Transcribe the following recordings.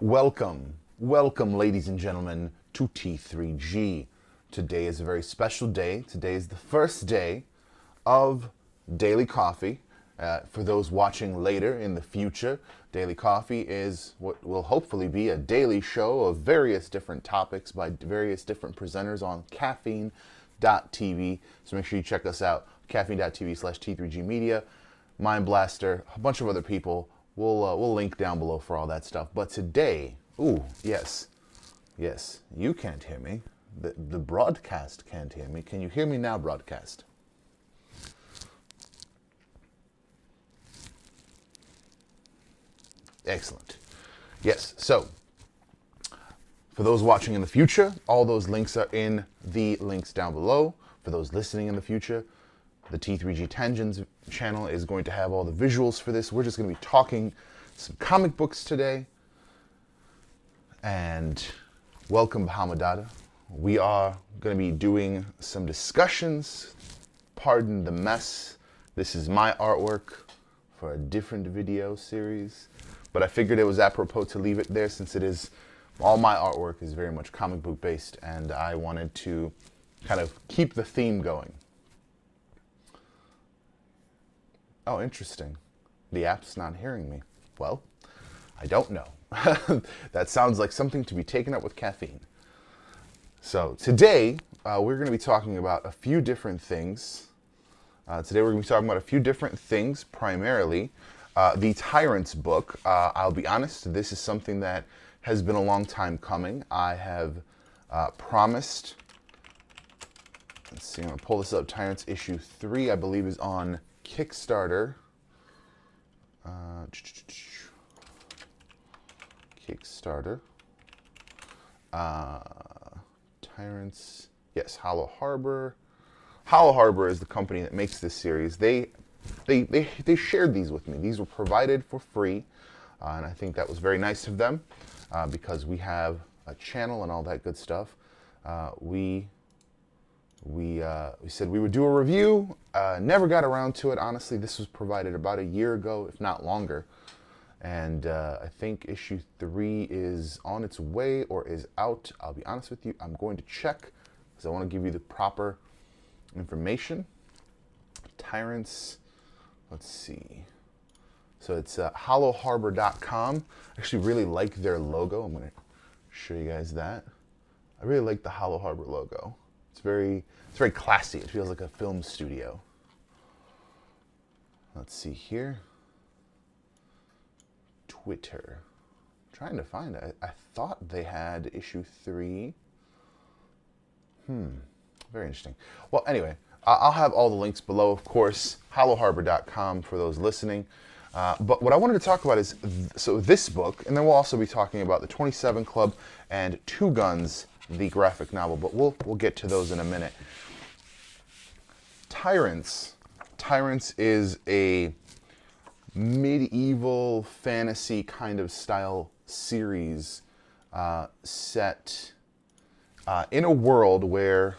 Welcome, ladies and gentlemen, to T3G. Today is a very special day. Today is the first day of Daily Coffee. For those watching later in the future, Daily Coffee is what will hopefully be a daily show of various different topics by various different presenters on Caffeine.tv. So make sure you check us out, caffeine.tv/T3G Media, Mind Blaster, a bunch of other people. We'll link down below for all that stuff. But today, yes, you can't hear me. The broadcast can't hear me. Can you hear me now, broadcast? Excellent. Yes, so for those watching in the future, all those links are in the links down below. For those listening in the future, the T3G Tangents channel is going to have all the visuals for this. We're just going to be talking some comic books today. And welcome, Bahamadada. We are going to be doing some discussions. Pardon the mess. This is my artwork for a different video series. But I figured it was apropos to leave it there since it is, all my artwork is very much comic book based, and I wanted to kind of keep the theme going. Oh, interesting. The app's not hearing me. Well, I don't know. That sounds like something to be taken up with caffeine. So today, we're going to be talking about a few different things. Primarily the Tyrants book. I'll be honest, this is something that has been a long time coming. I have promised, let's see, I'm going to pull this up. Tyrants issue 3, I believe, is on Kickstarter. Tyrants, yes, Hollow Harbor. Hollow Harbor is the company that makes this series. They shared these with me. These were provided for free, and I think that was very nice of them because we have a channel and all that good stuff. We said we would do a review. Never got around to it. Honestly, this was provided about a year ago, if not longer. And I think issue 3 is on its way or is out. I'll be honest with you. I'm going to check because I want to give you the proper information. Tyrants, let's see. So it's hollowharbor.com. I actually really like their logo. I'm going to show you guys that. I really like the Hollow Harbor logo. It's very classy. It feels like a film studio. Let's see here. Twitter. I'm trying to find it. I thought they had issue 3. Very interesting. Well, anyway, I'll have all the links below, of course. Hollowharbor.com for those listening. But what I wanted to talk about is this book, and then we'll also be talking about the 27 Club and Two Guns, the graphic novel. But we'll get to those in a minute. Tyrants is a medieval fantasy kind of style series set in a world where,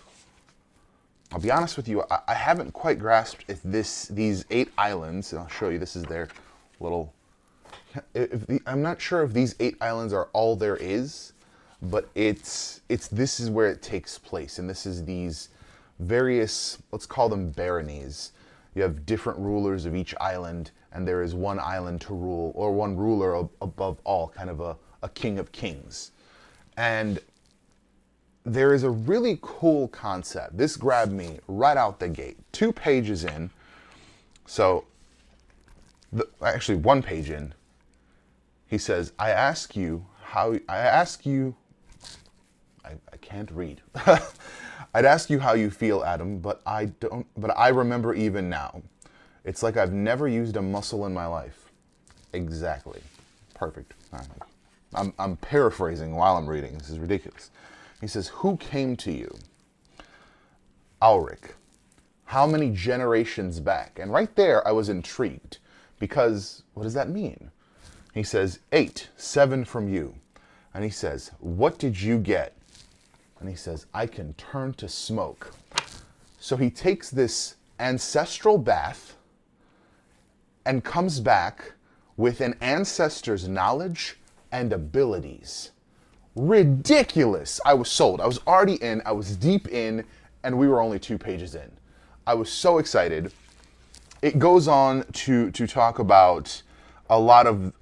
I'll be honest with you, I haven't quite grasped if these 8 islands, and I'll show you, this is their little, I'm not sure if these 8 islands are all there is, but this is where it takes place, and this is these various, let's call them baronies. You have different rulers of each island, and there is one island to rule, or one ruler above all, kind of a king of kings. And there is a really cool concept. This grabbed me right out the gate. 2 pages in, so actually 1 page in, he says, I can't read. I'd ask you how you feel, Adam, but I remember even now. It's like I've never used a muscle in my life. Exactly. Perfect. I'm paraphrasing while I'm reading. This is ridiculous. He says, who came to you? Ulrich. How many generations back? And right there, I was intrigued because what does that mean? He says, 8, 7 from you. And he says, what did you get? And he says, I can turn to smoke. So he takes this ancestral bath and comes back with an ancestor's knowledge, and abilities. Ridiculous. I was sold. I was already in. I was deep in, and we were only 2 pages in. I was so excited. It goes on to talk about a lot of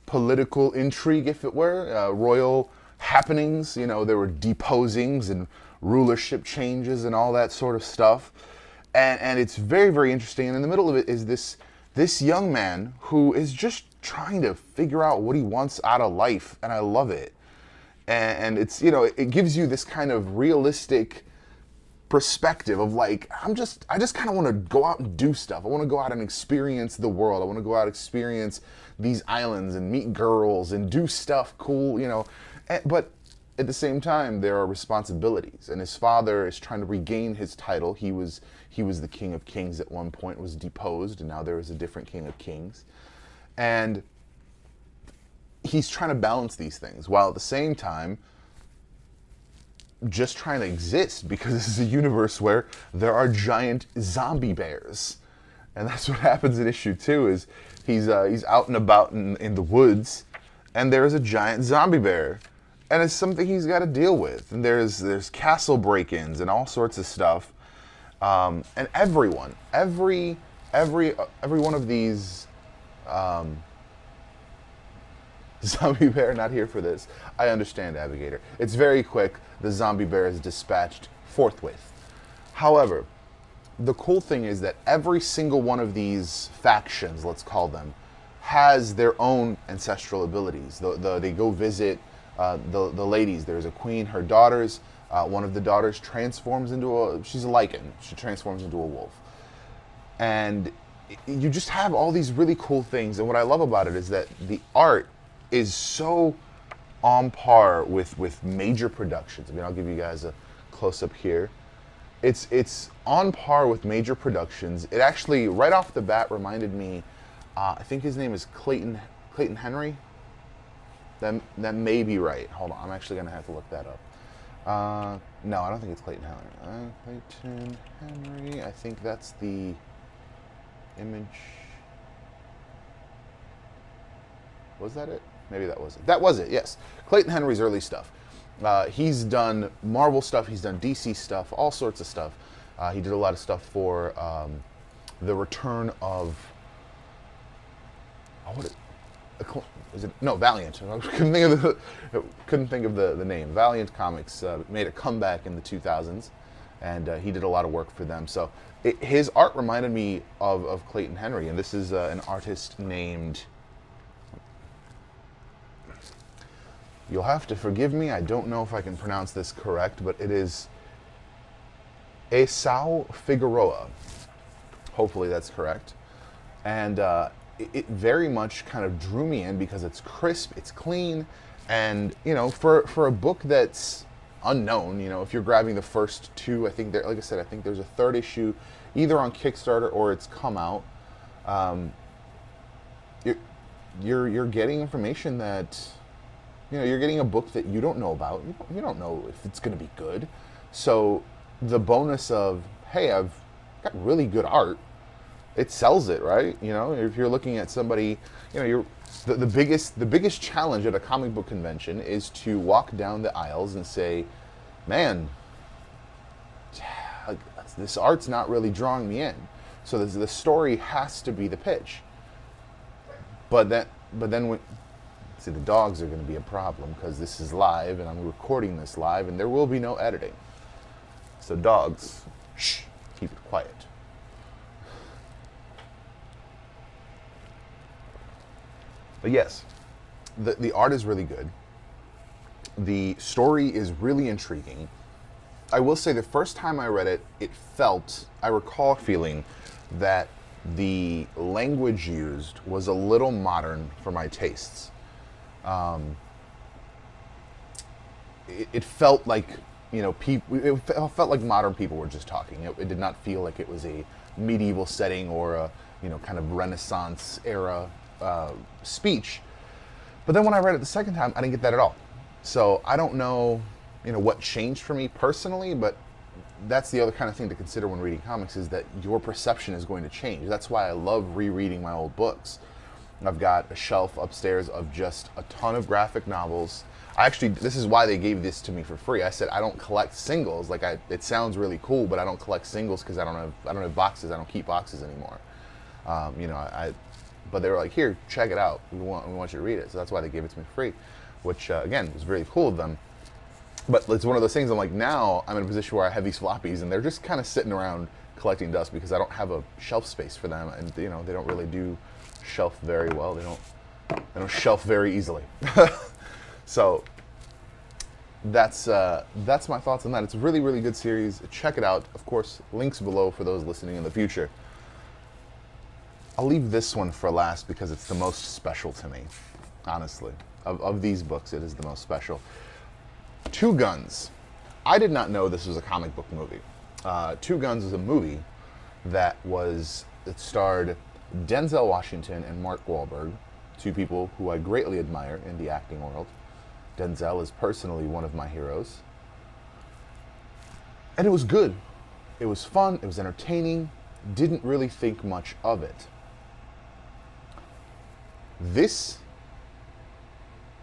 political intrigue, if it were, royal happenings. You know, there were deposings and rulership changes and all that sort of stuff. And it's very, very interesting. And in the middle of it is this young man who is just trying to figure out what he wants out of life, and I love it. And it's, you know, it gives you this kind of realistic perspective of like, I just kind of want to go out and do stuff. I want to go out and experience the world. I want to go out and experience these islands and meet girls and do stuff cool, you know. But at the same time, there are responsibilities, and his father is trying to regain his title. He was the King of Kings at one point, was deposed, and now there is a different King of Kings. And he's trying to balance these things while at the same time just trying to exist, because this is a universe where there are giant zombie bears. And that's what happens in issue 2 is he's out and about in the woods, and there's a giant zombie bear. And it's something he's got to deal with. And there's castle break-ins and all sorts of stuff. And every one of these zombie bear, not here for this. I understand, Abigator. It's very quick. The zombie bear is dispatched forthwith. However, the cool thing is that every single one of these factions, let's call them, has their own ancestral abilities. They go visit the ladies. There's a queen, her daughters. One of the daughters transforms into she's a lichen. She transforms into a wolf. And you just have all these really cool things. And what I love about it is that the art is so on par with major productions. I mean, I'll give you guys a close-up here. It's on par with major productions. It actually, right off the bat, reminded me, I think his name is Clayton Henry. That may be right. Hold on, I'm actually going to have to look that up. No, I don't think it's Clayton Henry. Clayton Henry, I think that's the image. Was that it? Maybe that was it. That was it, yes. Clayton Henry's early stuff. He's done Marvel stuff, he's done DC stuff, all sorts of stuff. He did a lot of stuff for the return of... Valiant. I couldn't think of the name. Valiant Comics made a comeback in the 2000s, and he did a lot of work for them. So his art reminded me of Clayton Henry, and this is an artist named... You'll have to forgive me, I don't know if I can pronounce this correct, but it is Esau Figueroa. Hopefully that's correct. And it very much kind of drew me in because it's crisp, it's clean, and, you know, for a book that's unknown, you know, if you're grabbing the first 2, I think like I said, I think there's a 3rd issue either on Kickstarter or it's come out. You're getting information that... You know, you're getting a book that you don't know about. You don't know if it's going to be good. So the bonus of, hey, I've got really good art, it sells it, right? You know, if you're looking at somebody, you know, the biggest challenge at a comic book convention is to walk down the aisles and say, man, this art's not really drawing me in. So the story has to be the pitch. But then when... See, the dogs are going to be a problem because this is live and I'm recording this live and there will be no editing. So dogs, shh, keep it quiet. But yes, the art is really good. The story is really intriguing. I will say the first time I read it, I recall feeling that the language used was a little modern for my tastes. It felt like, you know, it felt like modern people were just talking. It did not feel like it was a medieval setting or a, you know, kind of Renaissance era speech. But then when I read it the second time, I didn't get that at all. So I don't know, you know, what changed for me personally, but that's the other kind of thing to consider when reading comics, is that your perception is going to change. That's why I love rereading my old books. I've got a shelf upstairs of just a ton of graphic novels. This is why they gave this to me for free. I said I don't collect singles. Like it sounds really cool, but I don't collect singles because I don't have boxes. I don't keep boxes anymore. But they were like, here, check it out. We want you to read it. So that's why they gave it to me free, which again was very cool of them. But it's one of those things. I'm like, now I'm in a position where I have these floppies, and they're just kind of sitting around collecting dust because I don't have a shelf space for them, and they don't really do shelf very well. They don't shelf very easily. So that's my thoughts on that. It's a really, really good series. Check it out. Of course, links below for those listening in the future. I'll leave this one for last because it's the most special to me, honestly. Of these books, it is the most special. Two Guns. I did not know this was a comic book movie. Two Guns is a movie that starred Denzel Washington and Mark Wahlberg, two people who I greatly admire in the acting world. Denzel is personally one of my heroes. And it was good. It was fun. It was entertaining. Didn't really think much of it. This,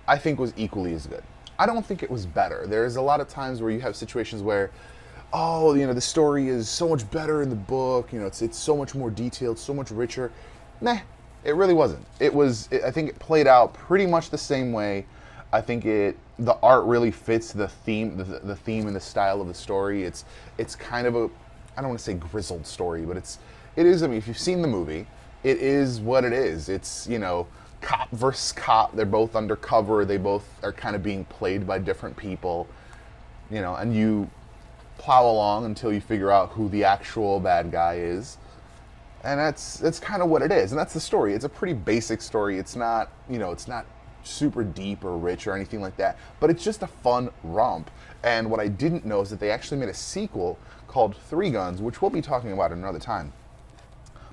I think, was equally as good. I don't think it was better. There's a lot of times where you have situations where, the story is so much better in the book. It's so much more detailed, so much richer. Nah, it really wasn't. I think it played out pretty much the same way. I think the art really fits the theme, the theme and the style of the story. It's kind of I don't want to say grizzled story, but it is. I mean, if you've seen the movie, it is what it is. It's cop versus cop. They're both undercover. They both are kind of being played by different people, and you plow along until you figure out who the actual bad guy is. And that's kind of what it is. And that's the story. It's a pretty basic story. It's not, it's not super deep or rich or anything like that, but it's just a fun romp. And what I didn't know is that they actually made a sequel called Three Guns, which we'll be talking about another time.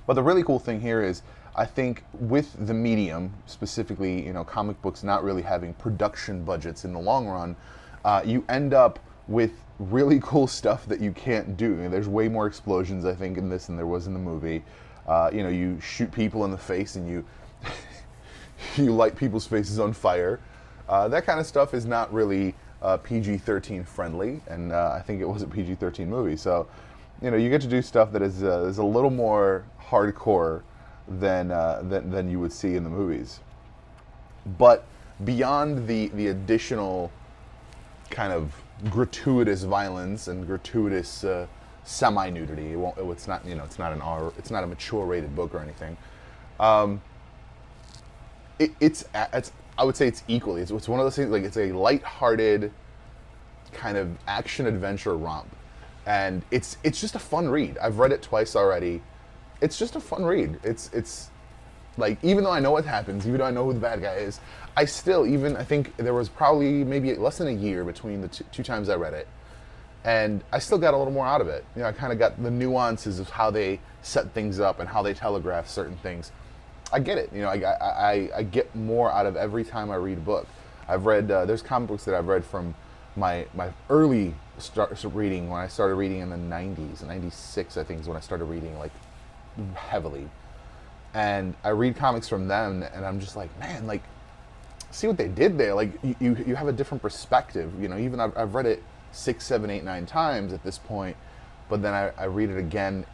But the really cool thing here is, I think with the medium, specifically, comic books not really having production budgets in the long run, you end up with really cool stuff that you can't do. There's way more explosions, I think, in this than there was in the movie. You shoot people in the face and you you light people's faces on fire. That kind of stuff is not really PG-13 friendly, and I think it was a PG-13 movie. So, you get to do stuff that is a little more hardcore than you would see in the movies. But beyond the additional kind of gratuitous violence and gratuitous semi-nudity, it's not a mature rated book or anything. It's I would say it's equally. It's one of those things, like, it's a light-hearted kind of action-adventure romp. And it's just a fun read. I've read it twice already. It's just a fun read. It's like, even though I know what happens, even though I know who the bad guy is, I think there was probably maybe less than a year between the two times I read it. And I still got a little more out of it. I kind of got the nuances of how they set things up and how they telegraph certain things. I get it. I get more out of every time I read a book. I've read, there's comic books that I've read from my early reading, when I started reading in the 90s. 96, I think, is when I started reading, like, heavily. And I read comics from them, and I'm just like, man, like, see what they did there. Like, you have a different perspective. Even I've read it 6, 7, 8, 9 times at this point, but then I read it again,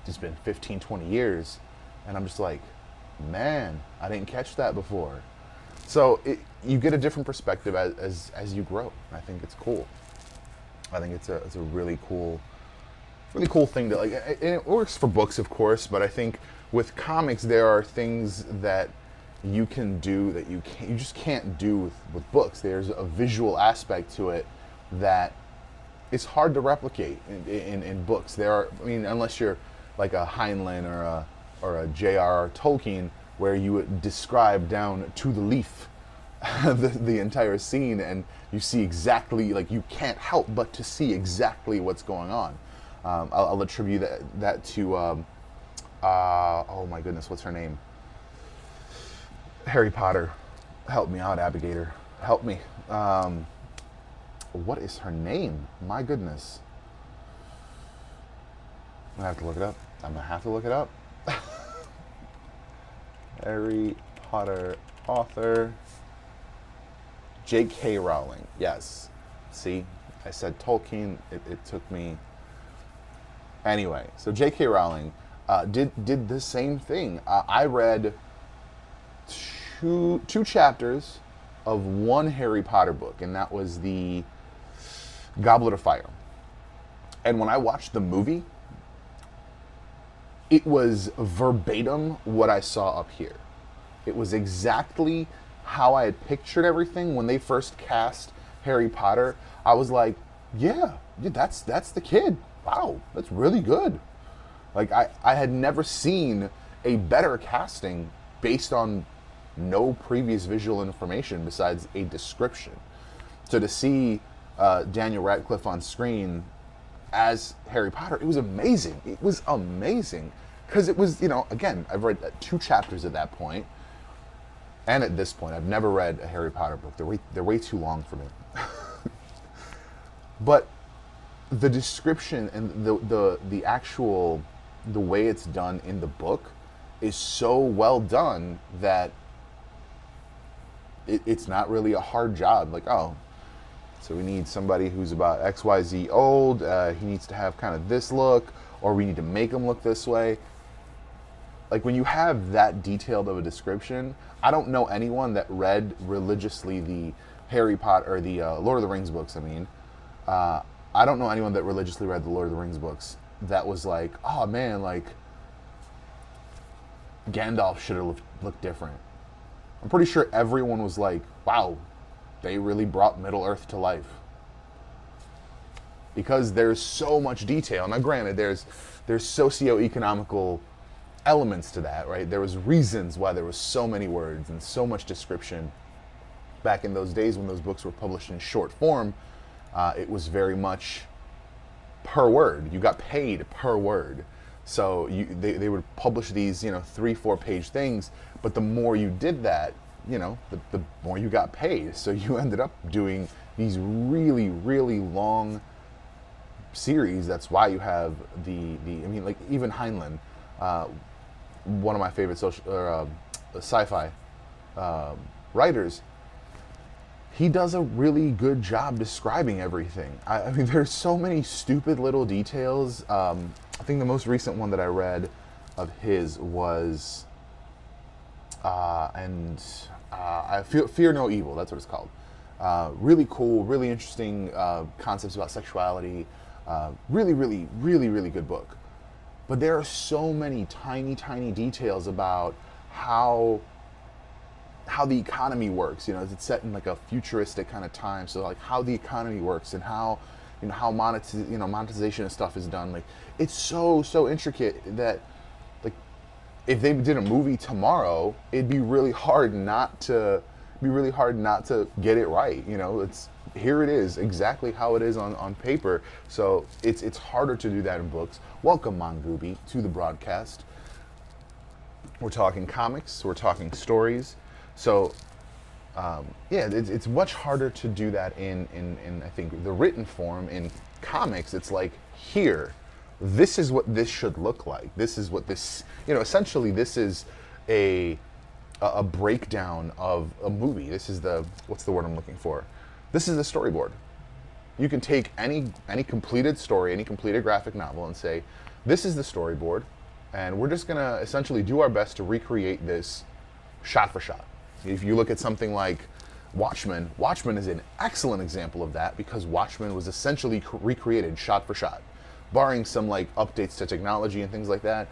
it's been 15, 20 years, and I'm just like, man, I didn't catch that before. So you get a different perspective as you grow. I think it's cool. I think it's a really cool thing to, like, and it works for books, of course, but I think with comics there are things that you can do that you just can't do with books. There's a visual aspect to it that is hard to replicate in books. Unless you're like a Heinlein or a J.R.R. Tolkien, where you would describe down to the leaf the entire scene, and you see exactly, like, you can't help but to see exactly what's going on. I'll attribute that to oh my goodness, what's her name? Harry Potter. Help me out, Abigator. Help me. What is her name? My goodness. I'm gonna have to look it up. Harry Potter author J.K. Rowling. Yes. See, I said Tolkien. It took me. Anyway, so J.K. Rowling did the same thing. I read two chapters of one Harry Potter book, and that was the Goblet of Fire. And when I watched the movie, it was verbatim what I saw up here. It was exactly how I had pictured everything when they first cast Harry Potter. I was like, yeah, that's the kid. Wow, that's really good. Like, I had never seen a better casting based on no previous visual information besides a description. So to see Daniel Radcliffe on screen as Harry Potter, it was amazing. It was amazing. Because it was, again, I've read 2 chapters at that point. And at this point, I've never read a Harry Potter book. They're way too long for me. But the description and the actual, the way it's done in the book is so well done that it's not really a hard job. Like, oh, so we need somebody who's about XYZ old. He needs to have kind of this look, or we need to make him look this way. Like, when you have that detailed of a description, I don't know anyone that read religiously the Harry Potter, or the Lord of the Rings books, I don't know anyone that religiously read the Lord of the Rings books that was like, oh man, like, Gandalf should have looked different. I'm pretty sure everyone was like, wow, they really brought Middle-earth to life. Because there's so much detail. Now granted, there's socio-economical elements to that, right? There was reasons why there was so many words and so much description. Back in those days when those books were published in short form, it was very much per word. You got paid per word. So they would publish these, 3-4 page things, but the more you did that, the more you got paid. So you ended up doing these really, really long series. That's why you have like even Heinlein, one of my favorite sci-fi writers. He does a really good job describing everything. I mean, there's so many stupid little details. I think the most recent one that I read of his was, Fear No Evil. That's what it's called. Really cool, really interesting concepts about sexuality. Really, really, really, really good book. But there are so many tiny, tiny details about how the economy works. It's set in like a futuristic kind of time. So like how the economy works and how monetization of stuff is done. Like, it's so intricate that, like, if they did a movie tomorrow, it'd be really hard not to get it right. Here it is, exactly how it is on paper. So it's harder to do that in books. Welcome, Mongubi, to the broadcast. We're talking comics, we're talking stories. So it's much harder to do that in I think the written form. In comics, it's like, here, this is what this should look like. This is what this, essentially this is a breakdown of a movie. This is what's the word I'm looking for? This is the storyboard. You can take any completed story, any completed graphic novel, and say, this is the storyboard, and we're just gonna essentially do our best to recreate this shot for shot. If you look at something like Watchmen, Watchmen is an excellent example of that, because Watchmen was essentially recreated shot for shot, barring some like updates to technology and things like that.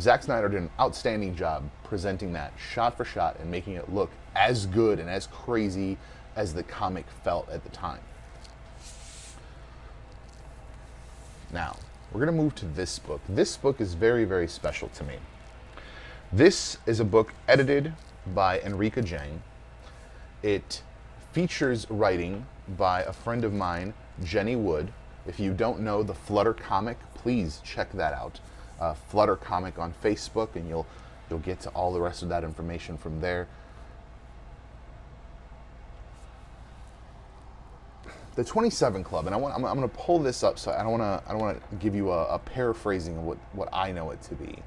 Zack Snyder did an outstanding job presenting that shot for shot and making it look as good and as crazy as the comic felt at the time. Now, we're going to move to this book. This book is very, very special to me. This is a book edited by Enrica Jang. It features writing by a friend of mine, Jenny Wood. If you don't know the Flutter comic, please check that out. Flutter comic on Facebook, and you'll get to all the rest of that information from there. The 27 Club, and I'm going to pull this up, so I don't want to give you a paraphrasing of what I know it to be.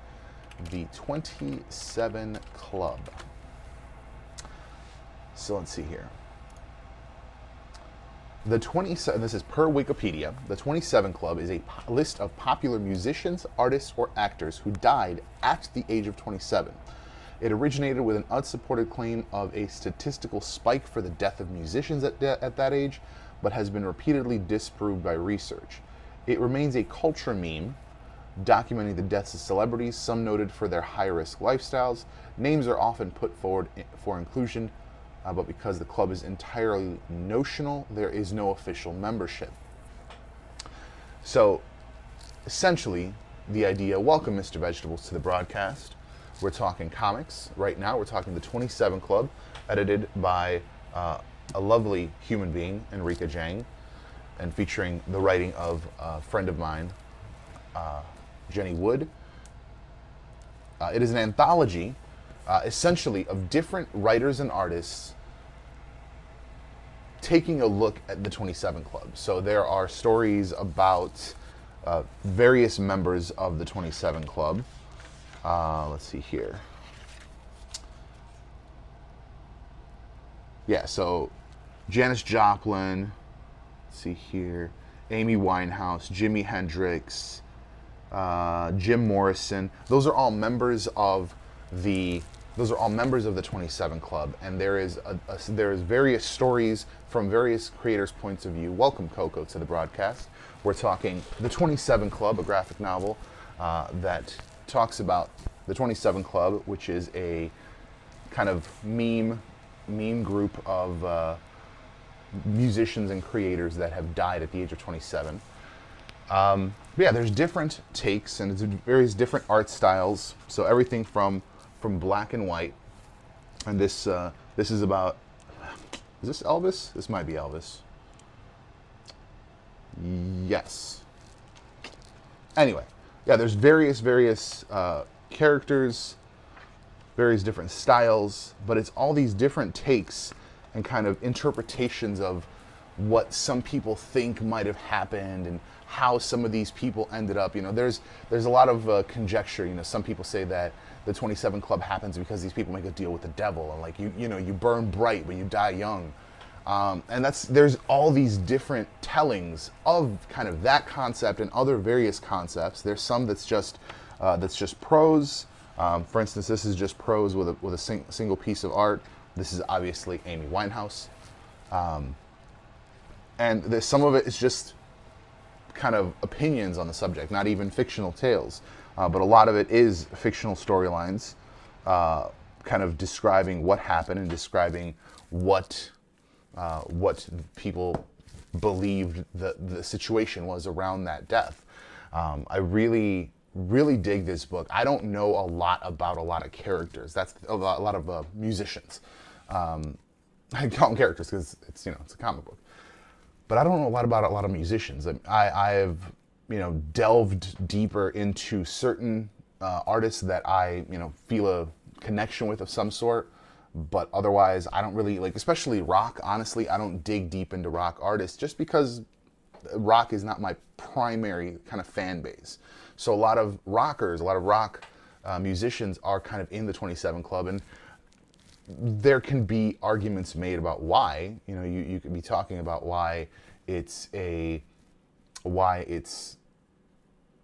the 27 Club. So let's see here. The 27, this is per Wikipedia, the 27 Club is a list of popular musicians, artists, or actors who died at the age of 27. It originated with an unsupported claim of a statistical spike for the death of musicians at that age, but has been repeatedly disproved by research. It remains a culture meme, documenting the deaths of celebrities, some noted for their high-risk lifestyles. Names are often put forward for inclusion, but because the club is entirely notional, there is no official membership. So, essentially, the idea, welcome Mr. Vegetables to the broadcast. We're talking comics. Right now, we're talking the 27 Club, edited by a lovely human being, Enrica Jang, and featuring the writing of a friend of mine, Jenny Wood. It is an anthology, essentially, of different writers and artists taking a look at the 27 Club. So there are stories about various members of the 27 Club. Let's see here. Yeah, so Janis Joplin, let's see here, Amy Winehouse, Jimi Hendrix, Jim Morrison. Those are all members of the 27 Club, and there's various stories from various creators' points of view. Welcome, Coco, to the broadcast. We're talking the 27 Club, a graphic novel that talks about the 27 Club, which is a kind of meme group of musicians and creators that have died at the age of 27. Yeah, there's different takes and various different art styles. So everything from black and white, and this is about. Is this Elvis? This might be Elvis. Yes. Anyway, yeah, there's various characters, various different styles, but it's all these different takes and kind of interpretations of what some people think might have happened and how some of these people ended up. You know, there's a lot of conjecture. You know, some people say that the 27 Club happens because these people make a deal with the devil, and like you burn bright but you die young, and there's all these different tellings of kind of that concept and other various concepts. There's some that's just prose. For instance, this is just prose with a single piece of art. This is obviously Amy Winehouse, and some of it is just kind of opinions on the subject, not even fictional tales. But a lot of it is fictional storylines, kind of describing what happened and describing what people believed the situation was around that death. I really dig this book. I don't know a lot about a lot of characters. That's a lot of musicians. I call them characters because it's a comic book. But I don't know a lot about a lot of musicians. I've delved deeper into certain artists that I feel a connection with of some sort. But otherwise, I don't really especially rock. Honestly, I don't dig deep into rock artists just because rock is not my primary kind of fan base. So a lot of rock musicians are kind of in the 27 Club, and there can be arguments made about why. You could be talking about why it's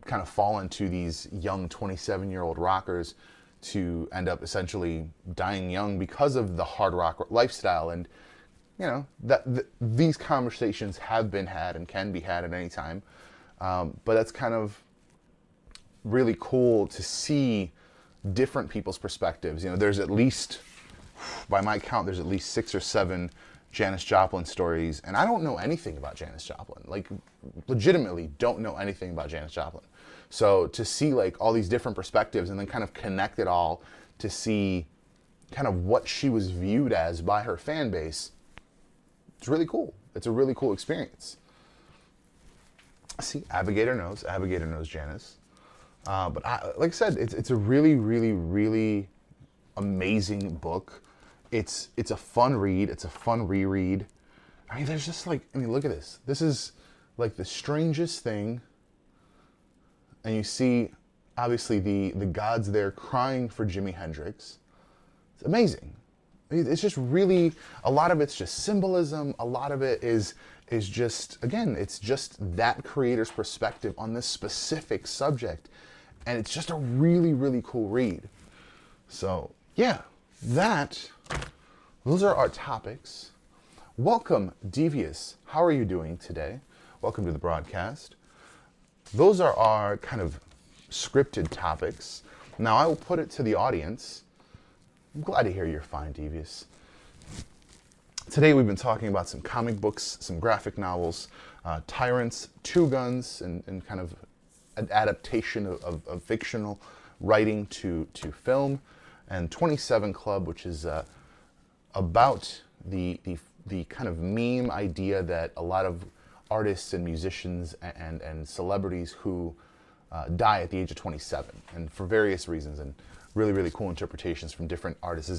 kind of fallen to these young 27-year-old rockers to end up essentially dying young because of the hard rock lifestyle. And these conversations have been had and can be had at any time. But that's kind of really cool to see different people's perspectives. There's at least, by my count, there's at least 6 or 7 Janis Joplin stories, and I don't know anything about Janis Joplin. Legitimately don't know anything about Janis Joplin. So to see all these different perspectives and then kind of connect it all to see kind of what she was viewed as by her fan base, it's really cool. It's a really cool experience. See, Abigator knows Janis. But like I said, it's a really, really, really amazing book. It's a fun read. It's a fun reread. I mean, there's just look at this. This is the strangest thing. And you see obviously the gods there crying for Jimi Hendrix. It's amazing. It's just really, a lot of it's just symbolism. A lot of it is just, again, it's just that creator's perspective on this specific subject. And it's just a really, really cool read. So yeah, those are our topics. Welcome, Devious. How are you doing today? Welcome to the broadcast. Those are our kind of scripted topics. Now I will put it to the audience. I'm glad to hear you're fine, Devious. Today we've been talking about some comic books, some graphic novels, Tyrants, Two Guns, and kind of an adaptation of fictional writing to film, and 27 Club, which is about the kind of meme idea that a lot of artists and musicians and celebrities who die at the age of 27, and for various reasons, and really, really cool interpretations from different artists.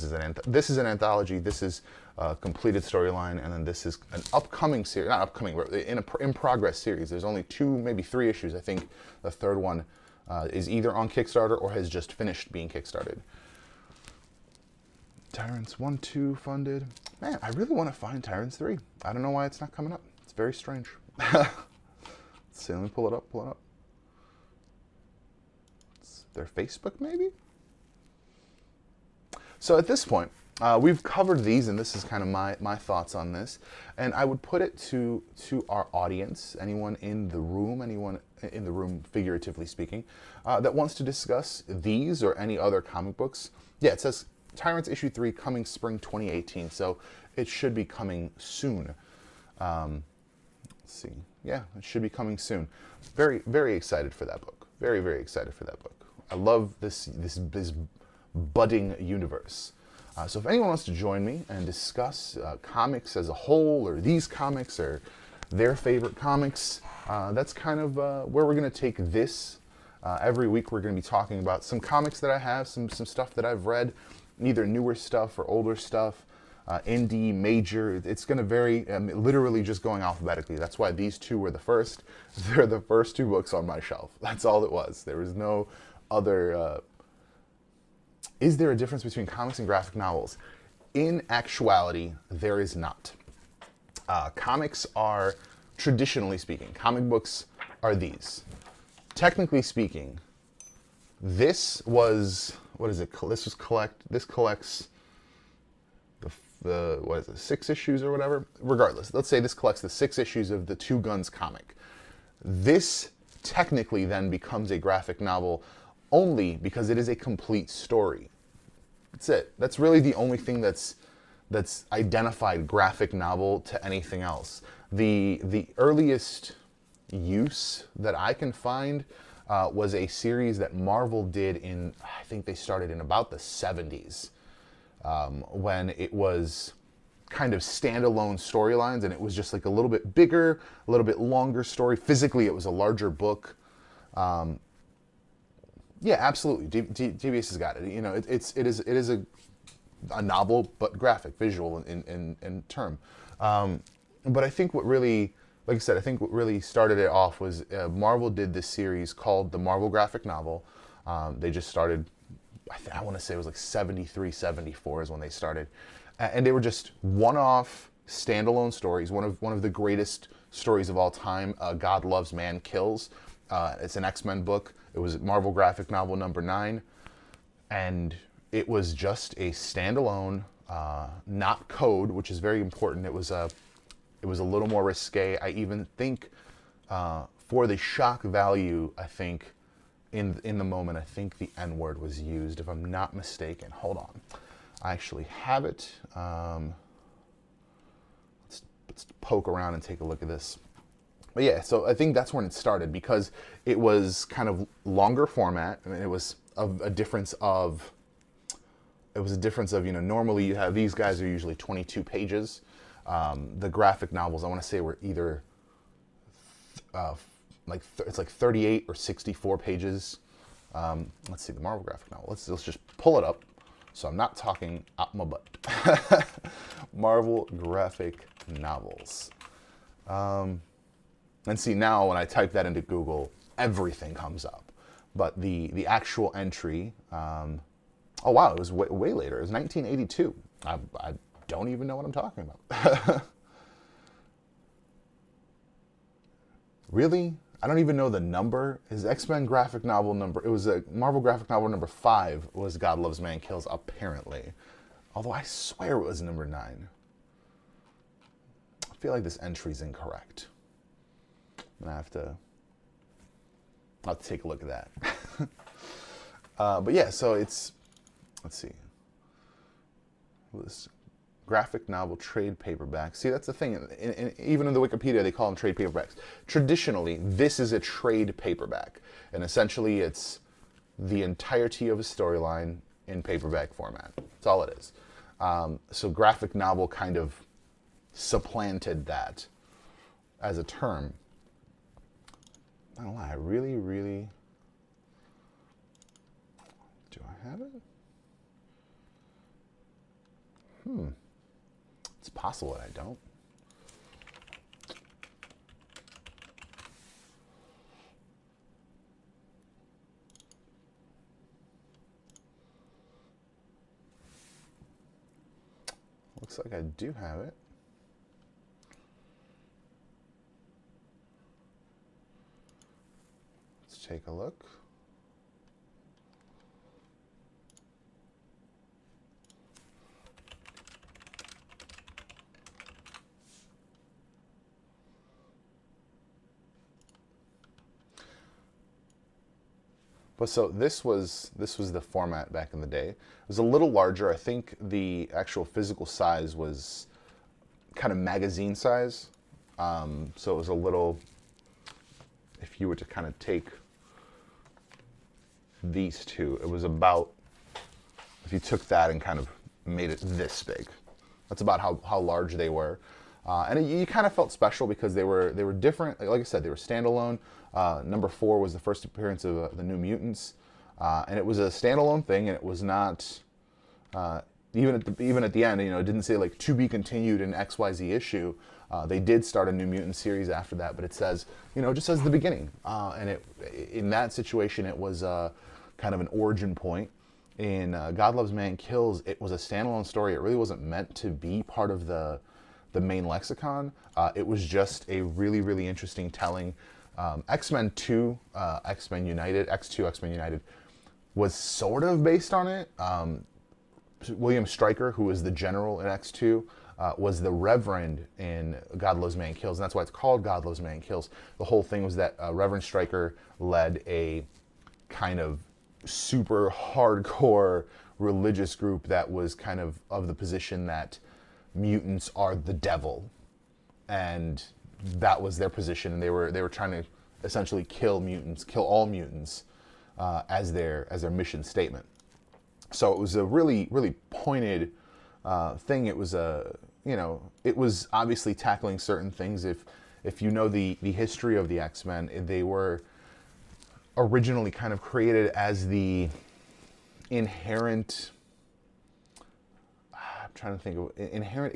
This is an anthology, this is a completed storyline, and then this is an upcoming series, not upcoming, but in progress series. There's only 2, maybe 3 issues. I think the third one is either on Kickstarter or has just finished being kickstarted. Tyrants 1, 2 funded. Man, I really want to find Tyrants 3. I don't know why it's not coming up. It's very strange. Let's see, let me pull it up, It's their Facebook, maybe? So at this point, we've covered these, and this is kind of my thoughts on this. And I would put it to our audience, anyone in the room, figuratively speaking, that wants to discuss these or any other comic books. Yeah, it says Tyrants issue 3 coming spring 2018, so it should be coming soon. Let's see. Yeah, it should be coming soon. Very, very excited for that book. Very, very excited for that book. I love this budding universe. So if anyone wants to join me and discuss comics as a whole, or these comics, or their favorite comics, that's kind of where we're going to take this. Every week we're going to be talking about some comics that I have, some stuff that I've read, either newer stuff or older stuff, indie, major. It's going to vary, literally just going alphabetically. That's why these 2 were the first. They're the first 2 books on my shelf. That's all it was. There was no other... Is there a difference between comics and graphic novels? In actuality, there is not. Comics are, traditionally speaking, comic books are these. Technically speaking, this was, what is it? This collects the what is it, 6 issues or whatever? Regardless, let's say this collects the 6 issues of the Two Guns comic. This technically then becomes a graphic novel only because it is a complete story. That's it. That's really the only thing that's identified graphic novel to anything else. The earliest use that I can find was a series that Marvel did in, I think they started in about the 70s, when it was kind of standalone storylines, and it was just like a little bit bigger, a little bit longer story. Physically, it was a larger book. Yeah, absolutely. DBS has got it. You know, it is a novel, but graphic, visual in term. But I think what really, like I said, I think what really started it off was Marvel did this series called the Marvel Graphic Novel. They just started, I want to say it was like 73, 74 is when they started. And they were just one-off standalone stories. One of the greatest stories of all time, God Loves, Man Kills. It's an X-Men book. It was Marvel Graphic Novel number 9, and it was just a standalone, not code, which is very important. It was a little more risque. I even think for the shock value, I think in the moment, I think the N-word was used, if I'm not mistaken. Hold on, I actually have it. Let's poke around and take a look at this. But yeah, so I think that's when it started, because it was kind of longer format. I mean, it was a difference of, you know, normally you have, these guys are usually 22 pages. The graphic novels, I want to say, were either it's like 38 or 64 pages. Let's see, the Marvel graphic novel. Let's just pull it up, so I'm not talking out my butt. Marvel graphic novels. And see, now when I type that into Google, everything comes up. but the actual entry, oh wow, it was way later. It was 1982. I don't even know what I'm talking about. Really? I don't even know the number. His X-Men graphic novel number, it was a Marvel graphic novel number 5 was God Loves Man Kills, apparently. Although I swear it was number 9. I feel like this entry's incorrect. I'm gonna I'll have to take a look at that. But yeah, so it's, let's see. This graphic novel trade paperback. See, that's the thing. Even in the Wikipedia, they call them trade paperbacks. Traditionally, this is a trade paperback. And essentially, it's the entirety of a storyline in paperback format. That's all it is. So graphic novel kind of supplanted that as a term. I don't lie, I really... Do I have it? It's possible that I don't. Looks like I do have it. Let's take a look. But so this was the format back in the day. It was a little larger. I think the actual physical size was kind of magazine size. So it was a little, if you were to kind of take these two, it was about, if you took that and kind of made it this big. That's about how large they were. And you kind of felt special because they were different. Like I said, they were standalone. Number 4 was the first appearance of the New Mutants, and it was a standalone thing. And it was not even at the end. You know, it didn't say like to be continued in XYZ issue. They did start a New Mutant series after that, but it says, you know, just as the beginning. And in that situation, it was kind of an origin point. In God Loves Man Kills, it was a standalone story. It really wasn't meant to be part of the main lexicon. It was just a really interesting telling. X-Men 2, X-Men United, X2, X-Men United was sort of based on it. William Stryker, who was the general in X2, was the Reverend in God Loves Man Kills, and that's why it's called God Loves Man Kills. The whole thing was that Reverend Stryker led a kind of super hardcore religious group that was kind of the position that mutants are the devil, and that was their position, and they were trying to essentially kill all mutants, as their mission statement. So it was a really pointed thing. It was it was obviously tackling certain things. If you know the history of the X-Men, they were originally kind of created as the inherent, I'm trying to think of inherent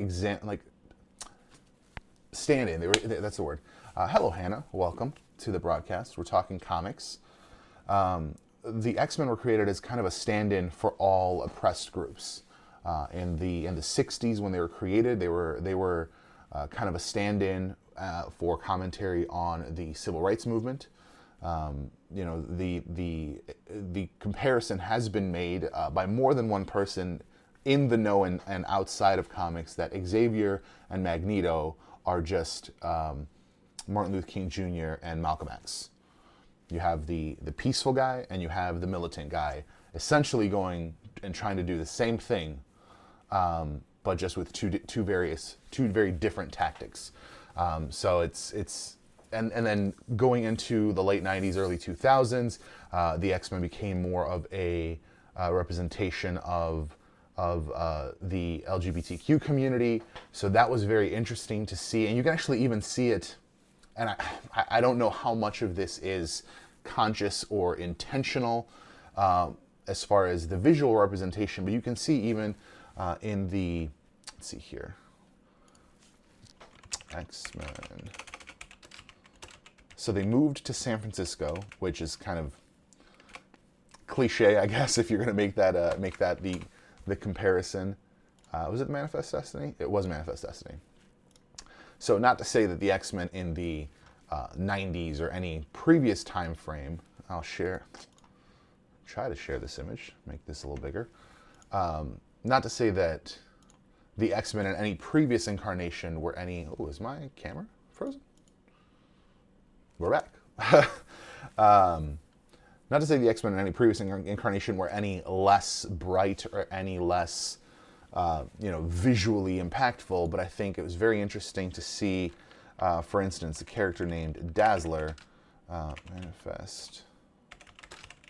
stand-in. That's the word. Hello, Hannah. Welcome to the broadcast. We're talking comics. The X-Men were created as kind of a stand-in for all oppressed groups. In the 60s, when they were created, they were kind of a stand-in for commentary on the civil rights movement. You know, the comparison has been made by more than one person in the know and outside of comics that Xavier and Magneto are just Martin Luther King Jr. and Malcolm X. You have the peaceful guy and you have the militant guy, essentially going and trying to do the same thing, but just with two very different tactics. So it's and then going into the late 90s, early 2000s, the X-Men became more of a representation of the LGBTQ community. So that was very interesting to see, and you can actually even see it. And I don't know how much of this is conscious or intentional as far as the visual representation, but you can see even in the, let's see here, X-Men. So they moved to San Francisco, which is kind of cliche, I guess, if you're going to make that the comparison. Was it Manifest Destiny? It was Manifest Destiny. So not to say that the X-Men in the 90s or any previous time frame, I'll try to share this image, make this a little bigger. Not to say that the X-Men in any previous incarnation were any, oh, is my camera frozen? We're back. Not to say the X-Men in any previous incarnation were any less bright or any less, visually impactful, but I think it was very interesting to see, for instance, a character named Dazzler, Manifest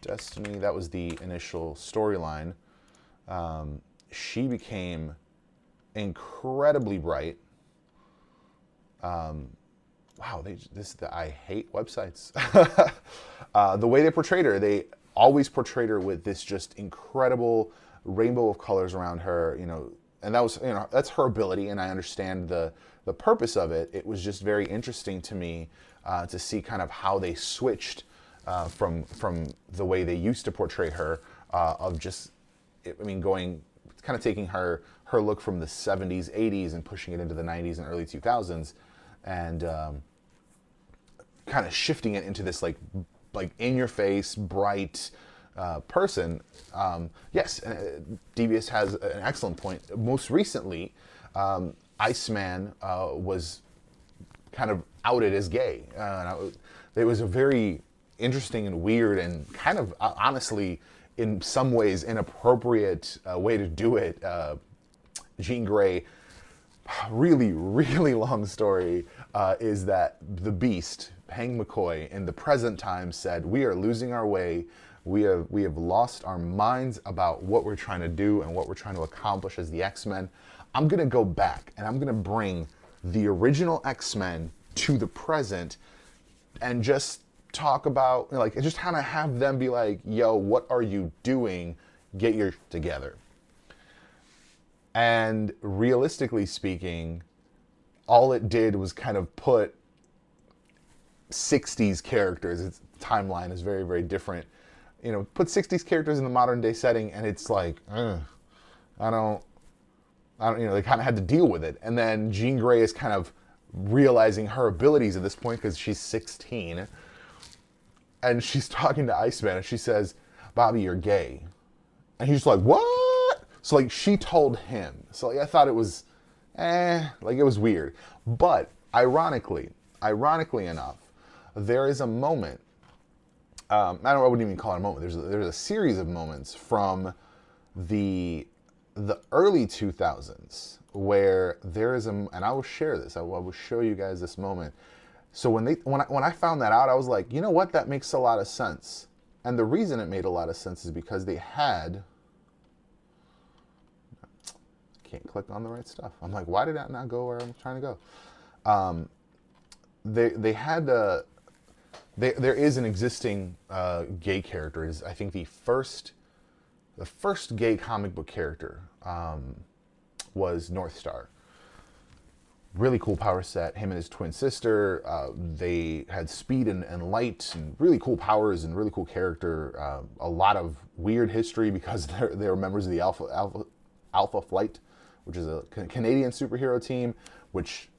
Destiny, that was the initial storyline. She became incredibly bright. Wow, I hate websites. The way they portrayed her, they always portrayed her with this just incredible rainbow of colors around her, and that was, that's her ability, and I understand the purpose of it. It was just very interesting to me to see kind of how they switched from the way they used to portray her, of just, going, kind of taking her look from the 70s, 80s, and pushing it into the 90s and early 2000s, and kind of shifting it into this like in-your-face, bright person. Yes, Devious has an excellent point. Most recently, Iceman was kind of outed as gay. It was a very interesting and weird and kind of, honestly, in some ways, inappropriate way to do it. Jean Grey, really, really long story, is that the Beast, Hang McCoy, in the present time said, "We are losing our way. We have lost our minds about what we're trying to do and what we're trying to accomplish as the X-Men. I'm going to go back and I'm going to bring the original X-Men to the present and just talk about, just kind of have them be like, yo, what are you doing? Get your together." And realistically speaking, all it did was kind of put 60s characters, its timeline is very, very different, put 60s characters in the modern day setting, and it's like, I don't, they kind of had to deal with it. And then Jean Grey is kind of realizing her abilities at this point because she's 16, and she's talking to Iceman, and she says, "Bobby, you're gay." And he's just like, "What?" So she told him. So I thought it was, it was weird. But ironically enough, there is a moment, I wouldn't even call it a moment, there's a series of moments from the early 2000s where there is and I will share this, I will show you guys this moment. So when I found that out, I was like, you know what, that makes a lot of sense. And the reason it made a lot of sense is because they had, can't click on the right stuff. I'm like, why did that not go where I'm trying to go? They had there is an existing gay character. Is I think the first gay comic book character was North Star. Really cool power set. Him and his twin sister. They had speed and light and really cool powers and really cool character. A lot of weird history because they were members of the Alpha Flight, which is a Canadian superhero team, which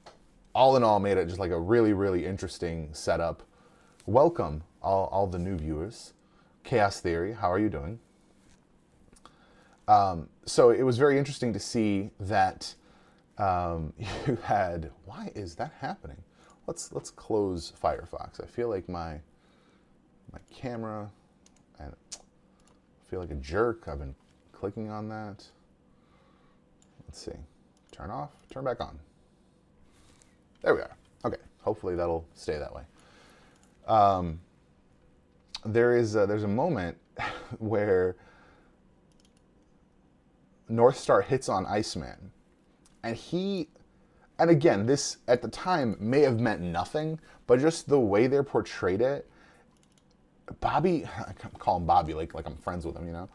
all in all made it just like a really, really interesting setup. Welcome, all the new viewers. Chaos Theory, how are you doing? So it was very interesting to see that you had, why is that happening? Let's close Firefox. I feel like my camera, and I feel like a jerk. I've been clicking on that. Let's see, turn off, turn back on. There we are. Okay, hopefully that'll stay that way. There's a moment where North Star hits on Iceman, and again, this at the time may have meant nothing, but just the way they portrayed it, Bobby, I call him Bobby like I'm friends with him,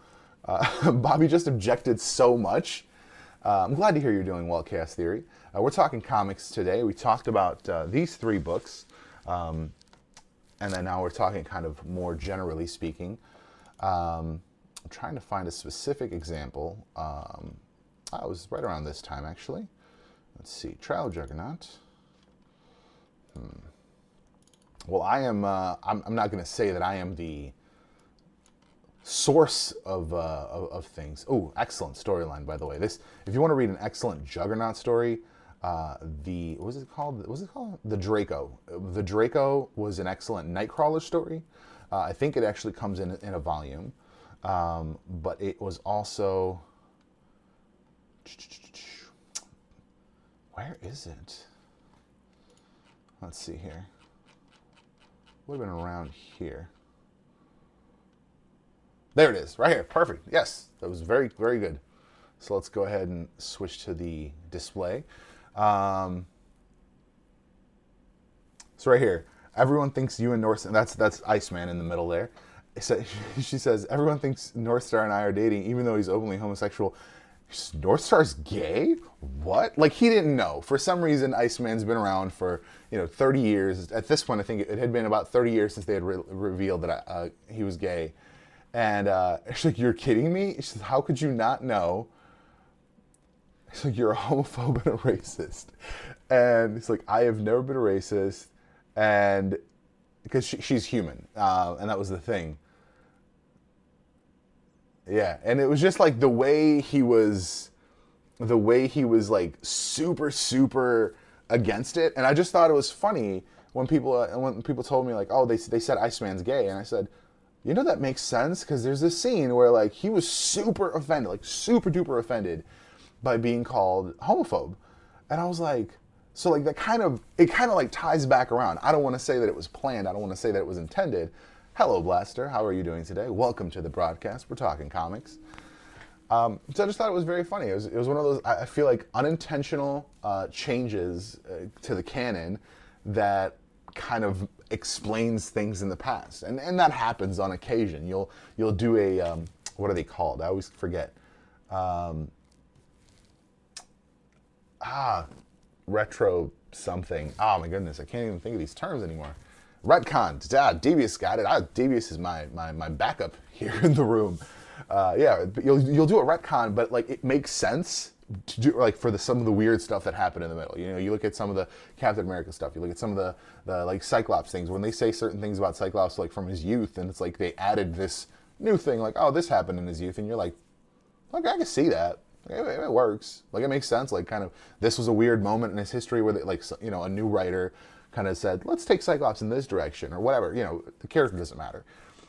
Bobby just objected so much. I'm glad to hear you're doing well, Chaos Theory. We're talking comics today. We talked about these 3 books, and then now we're talking kind of more generally speaking. I'm trying to find a specific example. I was right around this time, actually. Let's see, Trial Juggernaut. Well, I'm not going to say that I am the source of things. Oh, excellent storyline, by the way. This, if you want to read an excellent Juggernaut story, what was it called? What was it called? The Draco. The Draco was an excellent Nightcrawler story. I think it actually comes in a volume, but it was also. Where is it? Let's see here. Would have been around here. There it is, right here. Perfect. Yes, that was very, very good. So let's go ahead and switch to the display. So right here, everyone thinks you and North, and that's Iceman in the middle there. She says, everyone thinks Northstar and I are dating, even though he's openly homosexual. Northstar's gay? What? Like, he didn't know. For some reason, Iceman's been around for, 30 years. At this point, I think it had been about 30 years since they had revealed that he was gay. And she's like, you're kidding me? She says, how could you not know? She's like, you're a homophobe and a racist. And it's like, I have never been a racist. And because she's human. And that was the thing. Yeah, and it was just like the way he was like super, super against it. And I just thought it was funny when people told me like, oh, they said Iceman's gay. And I said, that makes sense, because there's this scene where like he was super offended, like super duper offended by being called homophobe. And I was like, so like it kind of like ties back around. I don't want to say that it was planned. I don't want to say that it was intended. Hello, Blaster. How are you doing today? Welcome to the broadcast. We're talking comics. So I just thought it was very funny. It was one of those, I feel like, unintentional changes to the canon that kind of explains things in the past. And that happens on occasion. You'll do a, what are they called? I always forget. Retro something. Oh my goodness, I can't even think of these terms anymore. Retcon. Devious got it. Devious is my backup here in the room. Yeah, you'll do a retcon, but like it makes sense to do like for some of the weird stuff that happened in the middle. You look at some of the Captain America stuff. You look at some of the like Cyclops things. When they say certain things about Cyclops, like from his youth, and it's like they added this new thing, like, oh, this happened in his youth, and you're like, okay, I can see that. It works. Like, it makes sense. Like, kind of, this was a weird moment in his history where, a new writer kind of said, let's take Cyclops in this direction, or whatever. The character doesn't matter.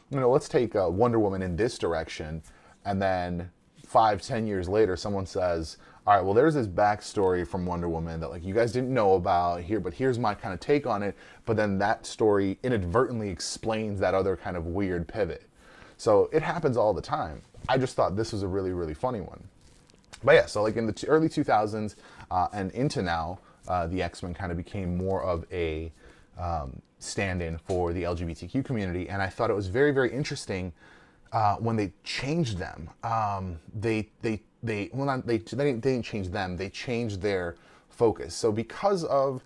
Let's take Wonder Woman in this direction, and then 5-10 years later, someone says, all right, well, there's this backstory from Wonder Woman that, like, you guys didn't know about here, but here's my kind of take on it. But then that story inadvertently explains that other kind of weird pivot. So it happens all the time. I just thought this was a really, really funny one. But yeah, so like in the early 2000s and into now, the X-Men kind of became more of a stand-in for the LGBTQ community, and I thought it was very, very interesting when they changed them. They didn't change them. They changed their focus. So because of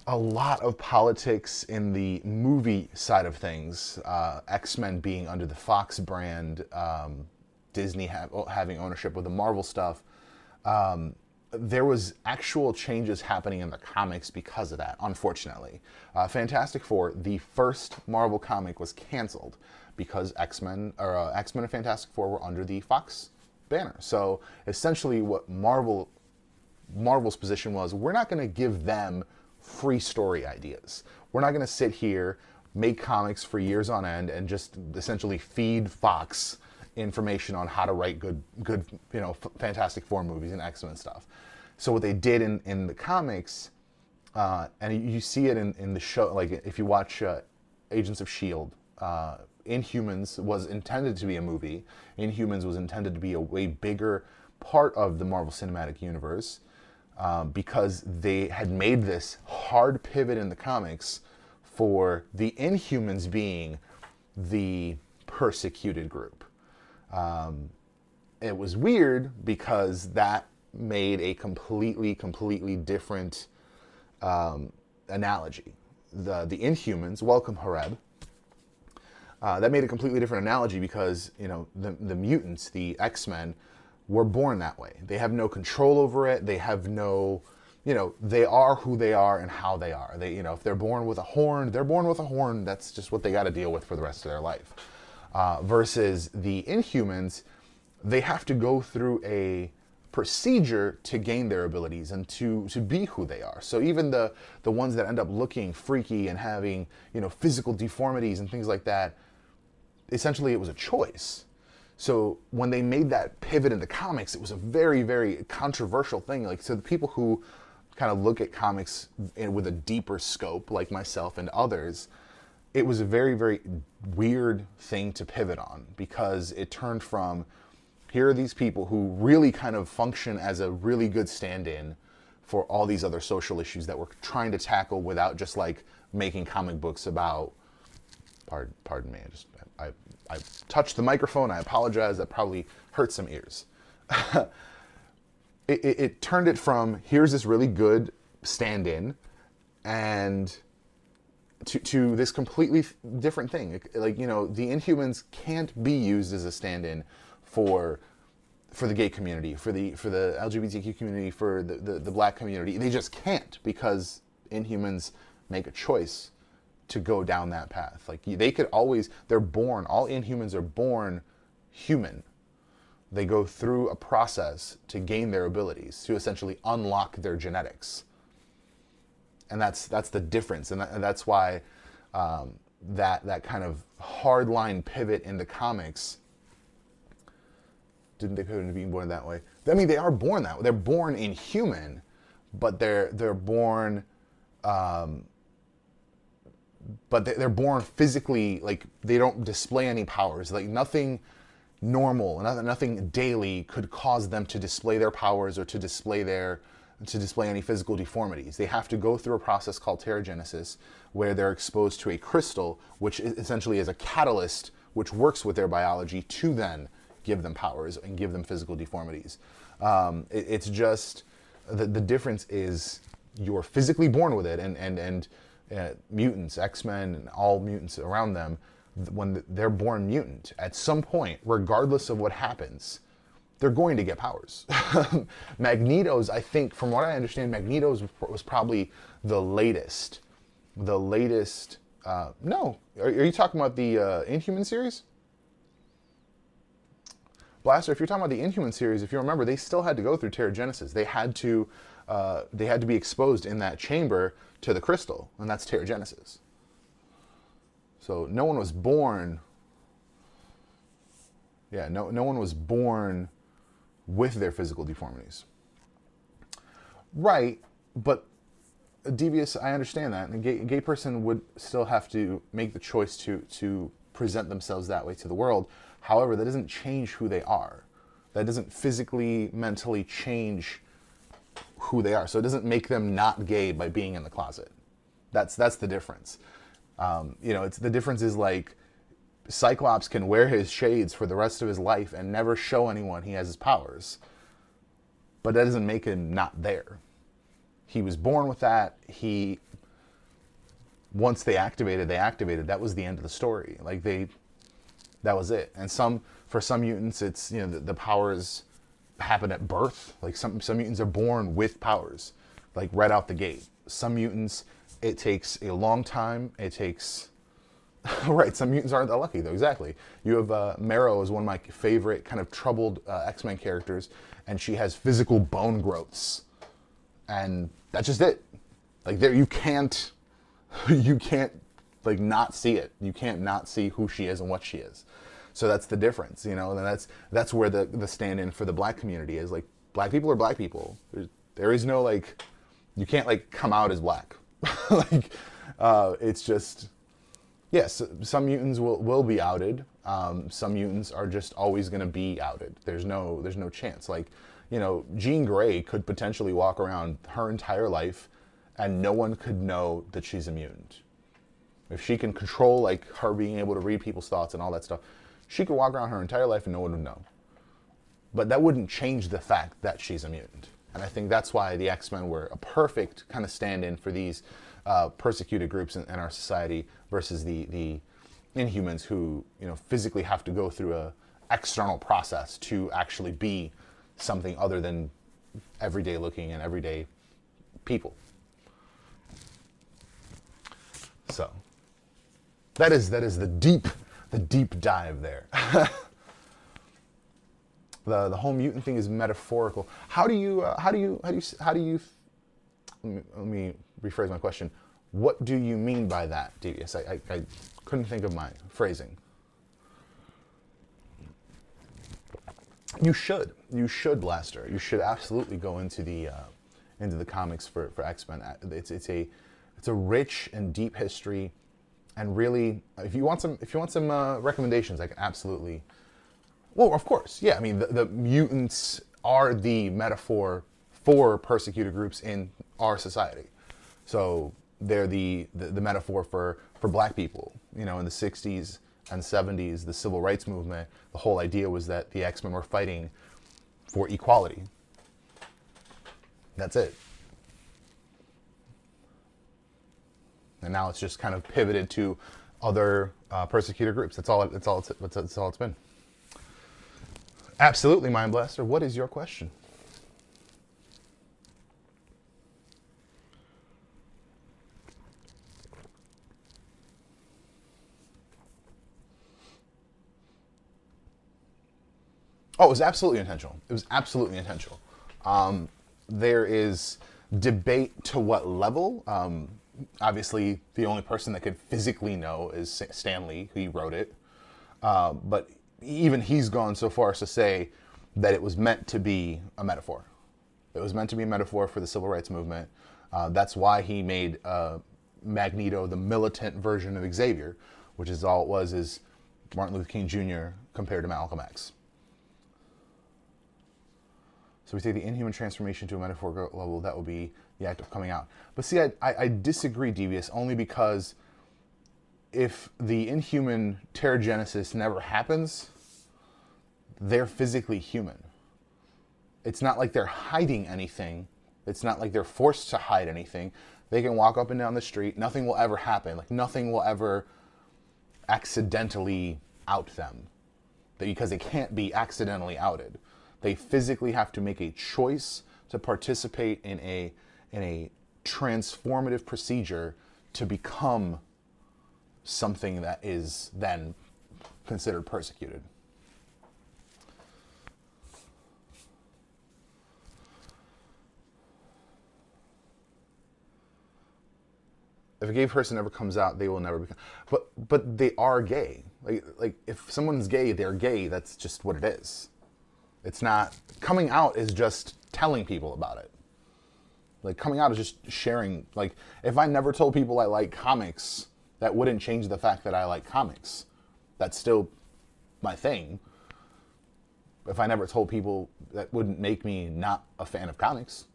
a lot of politics in the movie side of things, X-Men being under the Fox brand. Disney having ownership with the Marvel stuff, there was actual changes happening in the comics because of that, unfortunately. Fantastic Four, the first Marvel comic, was canceled because X-Men and Fantastic Four were under the Fox banner. So essentially what Marvel's position was, we're not going to give them free story ideas. We're not going to sit here, make comics for years on end, and just essentially feed Fox information on how to write good Fantastic Four movies and X-Men stuff. So what they did in the comics, and you see it in the show, like if you watch Agents of S.H.I.E.L.D., Inhumans was intended to be a movie. Inhumans was intended to be a way bigger part of the Marvel Cinematic Universe because they had made this hard pivot in the comics for the Inhumans being the persecuted group. It was weird because that made a completely different analogy. The Inhumans, welcome Hareb, that made a completely different analogy because, you know, the mutants, the X-Men, were born that way. They have no control over it. They have no, you know, they are who they are and how they are. They, you know, if they're born with a horn, they're born with a horn. That's just what they got to deal with for the rest of their life. Versus the Inhumans, they have to go through a procedure to gain their abilities and to be who they are. So even the ones that end up looking freaky and having, you know, physical deformities and things like that, essentially it was a choice. So when they made that pivot into comics, it was a very, very controversial thing. Like, so the people who kind of look at comics with a deeper scope, like myself and others, it was a very, very weird thing to pivot on, because it turned from, here are these people who really kind of function as a really good stand-in for all these other social issues that we're trying to tackle without just like making comic books about, pardon me, I touched the microphone, I apologize, that probably hurt some ears. It turned it from, here's this really good stand-in, and to this completely different thing. Like, you know, the Inhumans can't be used as a stand-in for the gay community, for the LGBTQ community, for the black community. They just can't, because Inhumans make a choice to go down that path. Like, they could always, they're born, all Inhumans are born human. They go through a process to gain their abilities, to essentially unlock their genetics. And that's the difference, and that's why that kind of hardline pivot in the comics. Didn't they pivot into being born that way? I mean, they are born that way. They're born inhuman, but they're born, but they're born physically, like, they don't display any powers. Like, nothing normal, nothing daily could cause them to display their powers or to display any physical deformities. They have to go through a process called pterogenesis, where they're exposed to a crystal, which essentially is a catalyst which works with their biology to then give them powers and give them physical deformities. It's just, the difference is you're physically born with it, and mutants, X-Men, and all mutants around them, when they're born mutant, at some point, regardless of what happens, they're going to get powers. Magneto's, I think, from what I understand, Magneto's was probably the latest. No, are you talking about the Inhuman series? Blaster, if you're talking about the Inhuman series, if you remember, they still had to go through pterogenesis. They had to be exposed in that chamber to the crystal, and that's pterogenesis. So no one was born. Yeah, no one was born with their physical deformities. Right, but Devious, I understand that. And a gay person would still have to make the choice to present themselves that way to the world. However, that doesn't change who they are. That doesn't physically, mentally change who they are. So it doesn't make them not gay by being in the closet. That's the difference. You know, the difference is, like, Cyclops can wear his shades for the rest of his life and never show anyone he has his powers. But that doesn't make him not there. He was born with that. Once they activated. That was the end of the story. Like, that was it. And for some mutants, it's, you know, the powers happen at birth. Like, some mutants are born with powers, like, right out the gate. Some mutants, it takes a long time. It takes... Right, some mutants aren't that lucky, though, exactly. You have Marrow is one of my favorite kind of troubled X-Men characters, and she has physical bone growths. And that's just it. Like, you can't, like, not see it. You can't not see who she is and what she is. So that's the difference, you know, and that's where the stand-in for the black community is. Like, black people are black people. There is no, like, you can't, like, come out as black. Like, it's just... Yes, some mutants will be outed. Some mutants are just always going to be outed. There's no chance. Like, you know, Jean Grey could potentially walk around her entire life and no one could know that she's a mutant. If she can control, like, her being able to read people's thoughts and all that stuff, she could walk around her entire life and no one would know. But that wouldn't change the fact that she's a mutant. And I think that's why the X-Men were a perfect kind of stand-in for these persecuted groups in our society versus the Inhumans who, physically have to go through a external process to actually be something other than everyday looking and everyday people. So that is the deep dive there. The whole mutant thing is metaphorical. How do you let me rephrase my question. What do you mean by that, Devious? I couldn't think of my phrasing. You should, Blaster. You should absolutely go into the comics for X-Men. It's a rich and deep history, and really, if you want some recommendations, I can absolutely. Well, of course, yeah. I mean, the mutants are the metaphor for persecuted groups in our society. So they're the metaphor for black people. In the 60s and 70s, the civil rights movement, the whole idea was that the X-Men were fighting for equality. That's it. And now it's just kind of pivoted to other persecuted groups. That's all it's been. Absolutely, Mind Blaster. What is your question? Oh, it was absolutely intentional. It was absolutely intentional. There is debate to what level. Obviously, the only person that could physically know is Stan Lee, who wrote it. But even he's gone so far as to say that it was meant to be a metaphor. It was meant to be a metaphor for the civil rights movement. That's why he made Magneto the militant version of Xavier, which is all it was is Martin Luther King Jr. compared to Malcolm X. So we take the Inhuman transformation to a metaphorical level, that will be the act of coming out. But see, I disagree, Devious, only because if the Inhuman Terrigenesis never happens, they're physically human. It's not like they're hiding anything. It's not like they're forced to hide anything. They can walk up and down the street. Nothing will ever happen. Like nothing will ever accidentally out them. Because they can't be accidentally outed. They physically have to make a choice to participate in a transformative procedure to become something that is then considered persecuted. If a gay person never comes out, they will never become. But they are gay. Like if someone's gay, they're gay. That's just what it is. It's not coming out is just telling people about it. Like coming out is just sharing. Like if I never told people I like comics, that wouldn't change the fact that I like comics. That's still my thing. If I never told people, that wouldn't make me not a fan of comics.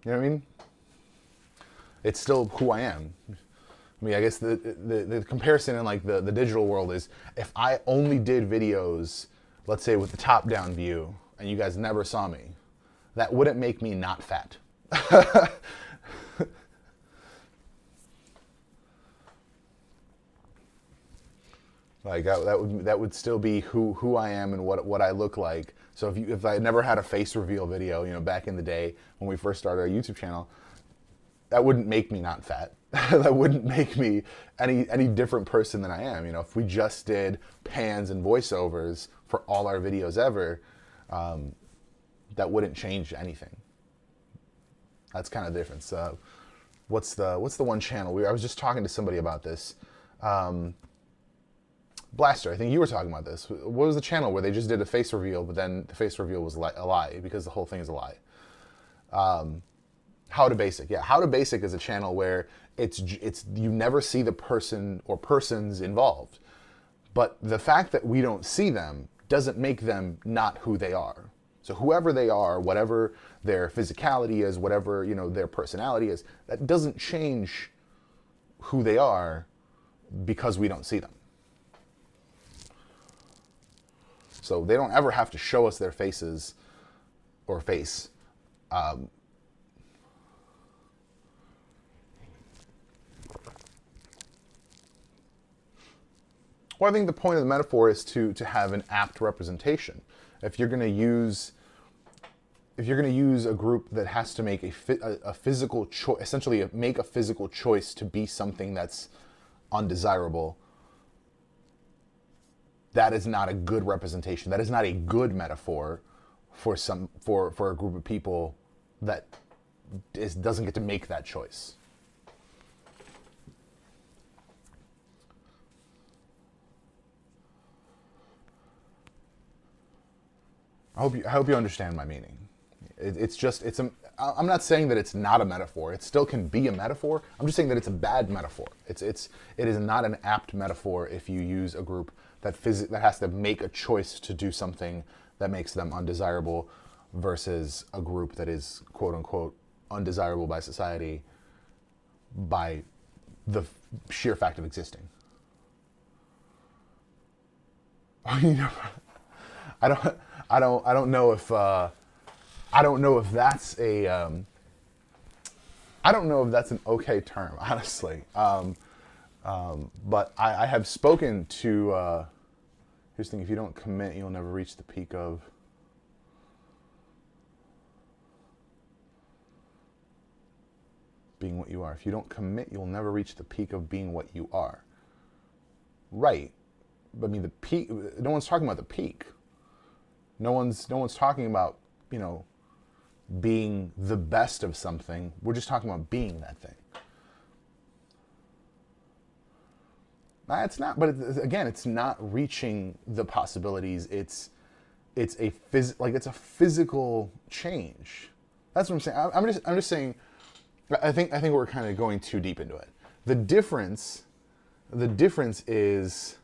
You know what I mean? It's still who I am. I mean, I guess the comparison in like the digital world is if I only did videos, let's say with the top-down view, and you guys never saw me, that wouldn't make me not fat. Like that would still be who I am and what I look like. So if I never had a face reveal video, back in the day when we first started our YouTube channel, that wouldn't make me not fat. That wouldn't make me any different person than I am. If we just did pans and voiceovers for all our videos ever, that wouldn't change anything. That's kind of the difference. What's the one channel? I was just talking to somebody about this. Blaster, I think you were talking about this. What was the channel where they just did a face reveal, but then the face reveal was a lie because the whole thing is a lie? How to Basic. Yeah, How to Basic is a channel where it's you never see the person or persons involved. But the fact that we don't see them doesn't make them not who they are. So whoever they are, whatever their physicality is, whatever their personality is, that doesn't change who they are because we don't see them. So they don't ever have to show us their faces or face. Well, I think the point of the metaphor is to have an apt representation. If you're going to use a group that has to make a physical choice, essentially make a physical choice to be something that's undesirable, that is not a good representation. That is not a good metaphor for a group of people that doesn't get to make that choice. I hope you understand my meaning. I'm not saying that it's not a metaphor. It still can be a metaphor. I'm just saying that it's a bad metaphor. It is not an apt metaphor if you use a group that has to make a choice to do something that makes them undesirable versus a group that is quote unquote undesirable by society by the sheer fact of existing. I don't know if that's an okay term, honestly. But I have spoken to, here's the thing, if you don't commit, you'll never reach the peak of, being what you are. If you don't commit, you'll never reach the peak of being what you are. Right. But I mean, the peak, no one's talking about the peak. No one's talking about, being the best of something. We're just talking about being that thing. It's not, but again, it's not reaching the possibilities. It's a physical change. That's what I'm saying. I'm just saying. I think we're kind of going too deep into it. The difference is,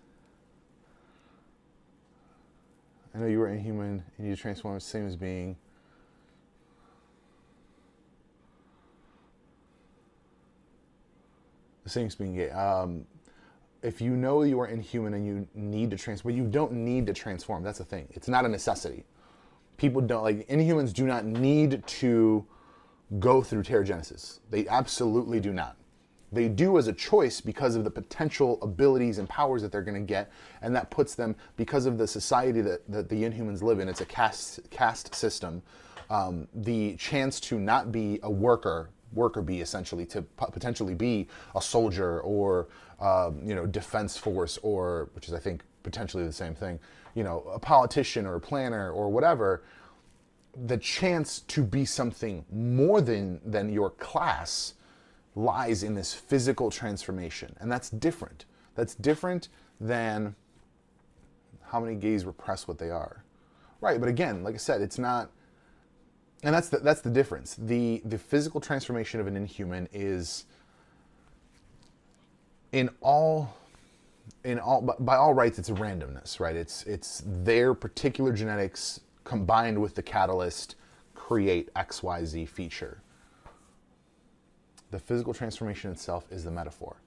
I know you were inhuman and you transform the same as being. The same as being gay. If you know you are inhuman and you need to transform, you don't need to transform. That's the thing. It's not a necessity. People don't, inhumans do not need to go through pterogenesis. They absolutely do not. They do as a choice because of the potential abilities and powers that they're going to get, and that puts them, because of the society that the Inhumans live in, it's a caste system, the chance to not be a worker bee, essentially, to potentially be a soldier or, defense force, or, which is, I think, potentially the same thing, a politician or a planner or whatever, the chance to be something more than your class lies in this physical transformation. And that's different. That's different than how many gays repress what they are. Right, but again, like I said, it's not, and that's the difference. The physical transformation of an inhuman is by all rights, it's a randomness, right? It's their particular genetics combined with the catalyst create XYZ feature. The physical transformation itself is the metaphor.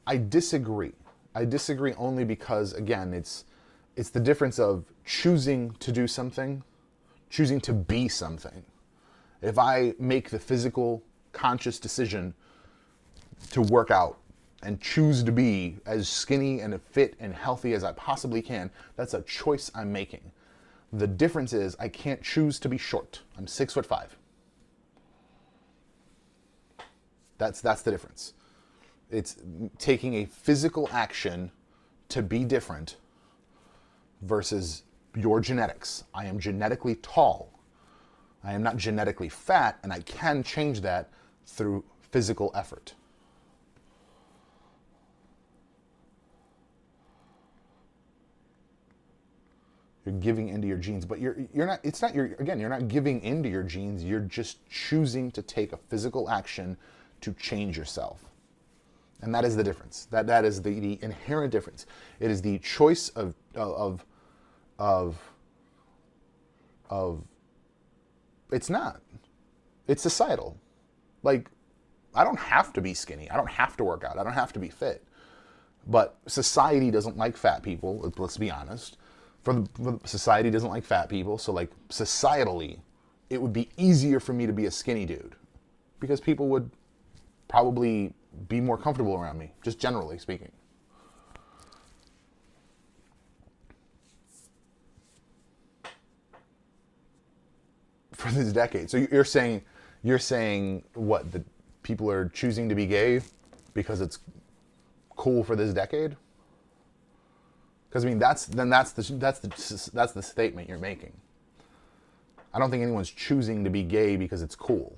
I disagree. I disagree only because, again, it's the difference of choosing to do something, choosing to be something. If I make the physical, conscious decision to work out and choose to be as skinny and fit and healthy as I possibly can, that's a choice I'm making. The difference is I can't choose to be short. I'm 6'5". That's the difference. It's taking a physical action to be different versus your genetics. I am genetically tall. I am not genetically fat, and I can change that through physical effort. You're giving into your genes, but you're not. It's not your. Again, you're not giving into your genes. You're just choosing to take a physical action to change yourself, and that is the difference. That is the inherent difference. It is the choice of. It's not. It's societal. Like, I don't have to be skinny. I don't have to work out. I don't have to be fit. But society doesn't like fat people. Let's be honest. Society doesn't like fat people, so like societally, it would be easier for me to be a skinny dude because people would probably be more comfortable around me, just generally speaking. For this decade. So you're saying what, the people are choosing to be gay because it's cool for this decade? Because I mean that's the statement you're making. I don't think anyone's choosing to be gay because it's cool,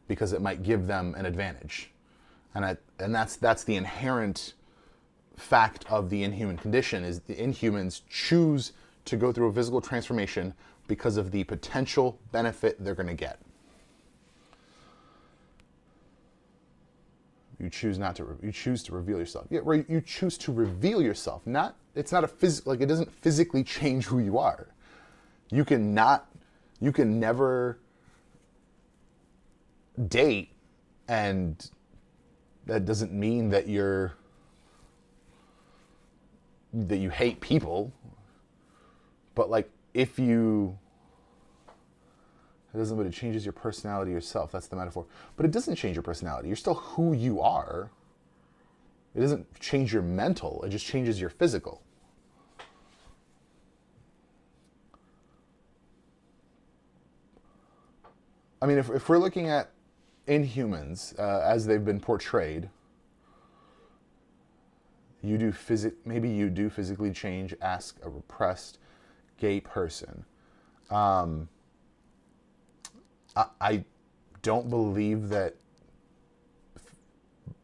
because it might give them an advantage, and that's the inherent fact of the inhuman condition, is the inhumans choose to go through a physical transformation because of the potential benefit they're going to get. You choose to reveal yourself. Yeah, right, you choose to reveal yourself. It's not a physical, like, it doesn't physically change who you are. You can never date, and that doesn't mean that you hate people. But like, it doesn't, but it changes your personality yourself. That's the metaphor. But it doesn't change your personality. You're still who you are. It doesn't change your mental. It just changes your physical. I mean, if we're looking at Inhumans as they've been portrayed, maybe you do physically change. Ask a repressed gay person. I don't believe that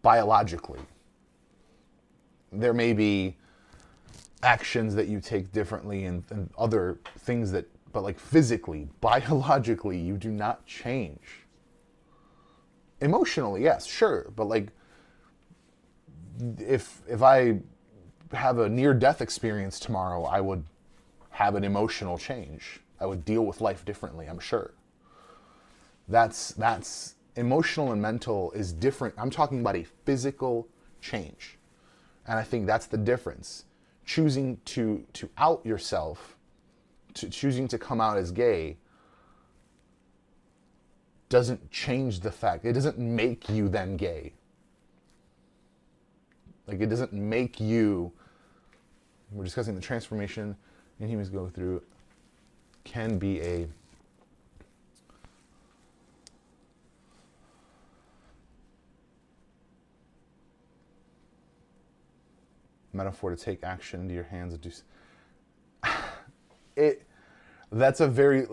biologically. There may be actions that you take differently and other things but like physically, biologically, you do not change. Emotionally, yes, sure, but like if I have a near-death experience tomorrow, I would have an emotional change. I would deal with life differently, I'm sure. That's emotional and mental is different. I'm talking about a physical change. And I think that's the difference. Choosing to out yourself, choosing to come out as gay, doesn't change the fact. It doesn't make you then gay. Like, it doesn't make you, we're discussing the transformation Inhumans go through, can be a metaphor to take action into your hands and do it. That's a very,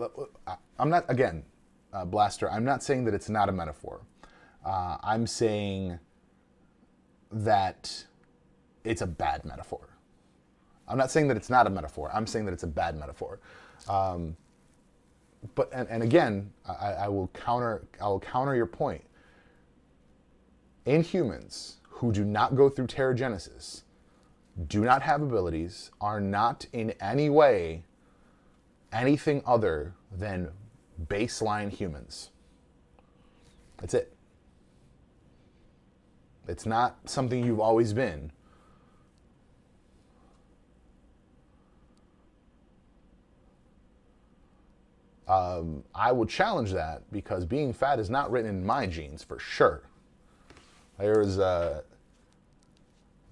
I'm not, again, Blaster, I'm not saying that it's not a metaphor. I'm saying that it's a bad metaphor. I'm not saying that it's not a metaphor. I'm saying that it's a bad metaphor. But again, I will counter your point. Inhumans who do not go through Teragenesis, do not have abilities, are not in any way anything other than baseline humans. That's it. It's not something you've always been. I will challenge that, because being fat is not written in my genes for sure.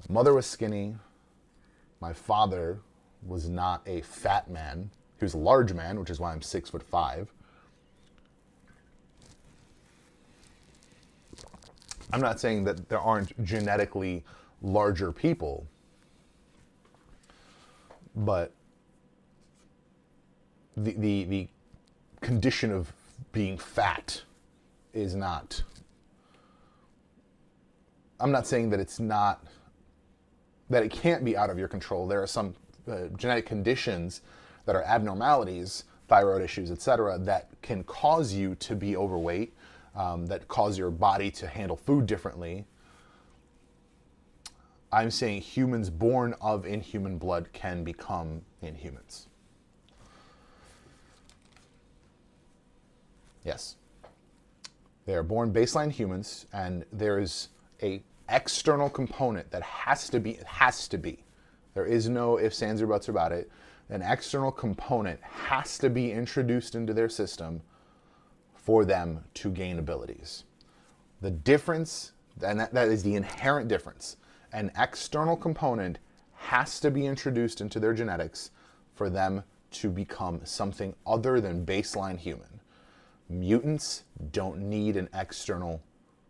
Mother was skinny. My father was not a fat man. He was a large man, which is why I'm 6'5". I'm not saying that there aren't genetically larger people, but the condition of being fat is not. I'm not saying that it's not, that it can't be out of your control. There are some genetic conditions that are abnormalities, thyroid issues, etc., that can cause you to be overweight, that cause your body to handle food differently. I'm saying humans born of inhuman blood can become inhumans. Yes. They are born baseline humans, and there is a external component that has to be. There is no ifs, ands, or buts about it. An external component has to be introduced into their system for them to gain abilities. The difference And that is the inherent difference. An external component has to be introduced into their genetics for them to become something other than baseline human. Mutants don't need an external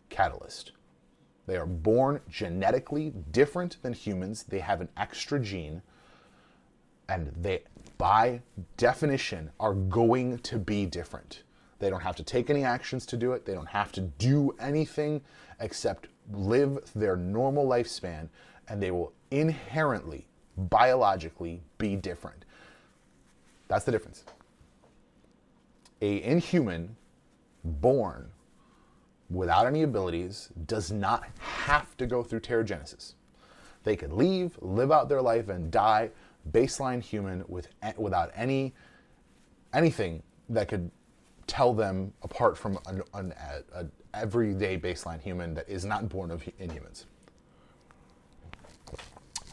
catalyst. They are born genetically different than humans. They have an extra gene, and they, by definition, are going to be different. They don't have to take any actions to do it. They don't have to do anything except live their normal lifespan, and they will inherently, biologically be different. That's the difference. A inhuman born without any abilities does not have to go through teragenesis. They could leave, live out their life, and die baseline human without anything that could tell them apart from an everyday baseline human that is not born of inhumans.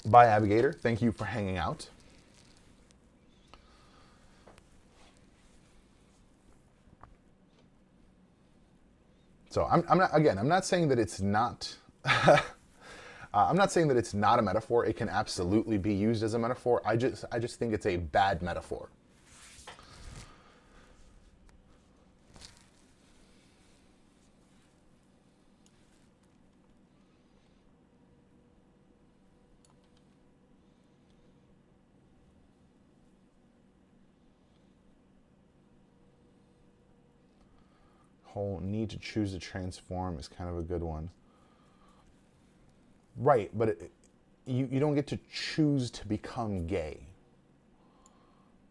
Bye, Abigator. Thank you for hanging out. So I'm not saying that it's not. I'm not saying that it's not a metaphor. It can absolutely be used as a metaphor. I just think it's a bad metaphor. Whole need to choose to transform is kind of a good one. Right, but you don't get to choose to become gay.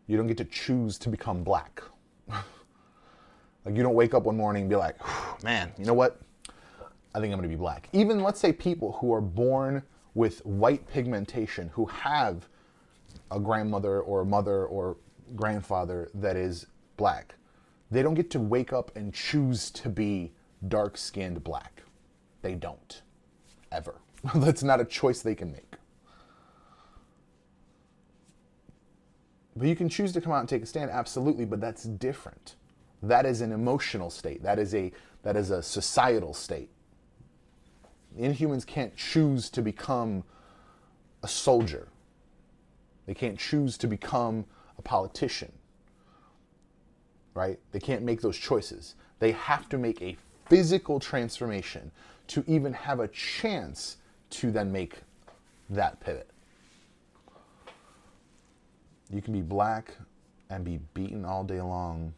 You don't get to choose to become black. Like, you don't wake up one morning and be like, man, you know what? I think I'm going to be black. Even, let's say, people who are born with white pigmentation, who have a grandmother or a mother or grandfather that is black, they don't get to wake up and choose to be dark-skinned black. They don't. Ever. That's not a choice they can make. But you can choose to come out and take a stand, absolutely, but that's different. That is an emotional state. That is a societal state. Inhumans can't choose to become a soldier. They can't choose to become a politician. Right? They can't make those choices. They have to make a physical transformation to even have a chance to then make that pivot. You can be black and be beaten all day long,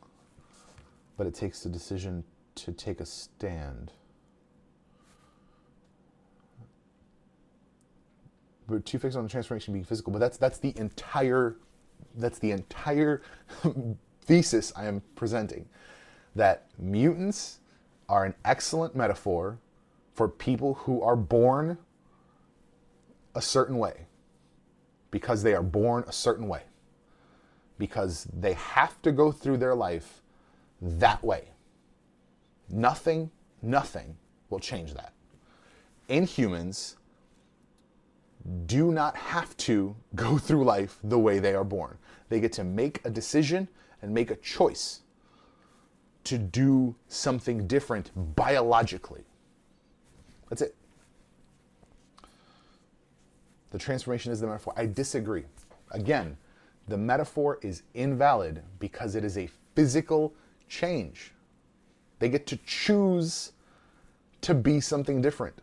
but it takes the decision to take a stand. We're too fixed on the transformation being physical, but that's the entire thesis I am presenting, that mutants are an excellent metaphor for people who are born a certain way, because they are born a certain way, because they have to go through their life that way. Nothing will change that. Inhumans do not have to go through life the way they are born. They get to make a decision and make a choice to do something different biologically. That's it. The transformation is the metaphor. I disagree. Again, the metaphor is invalid because it is a physical change. They get to choose to be something different.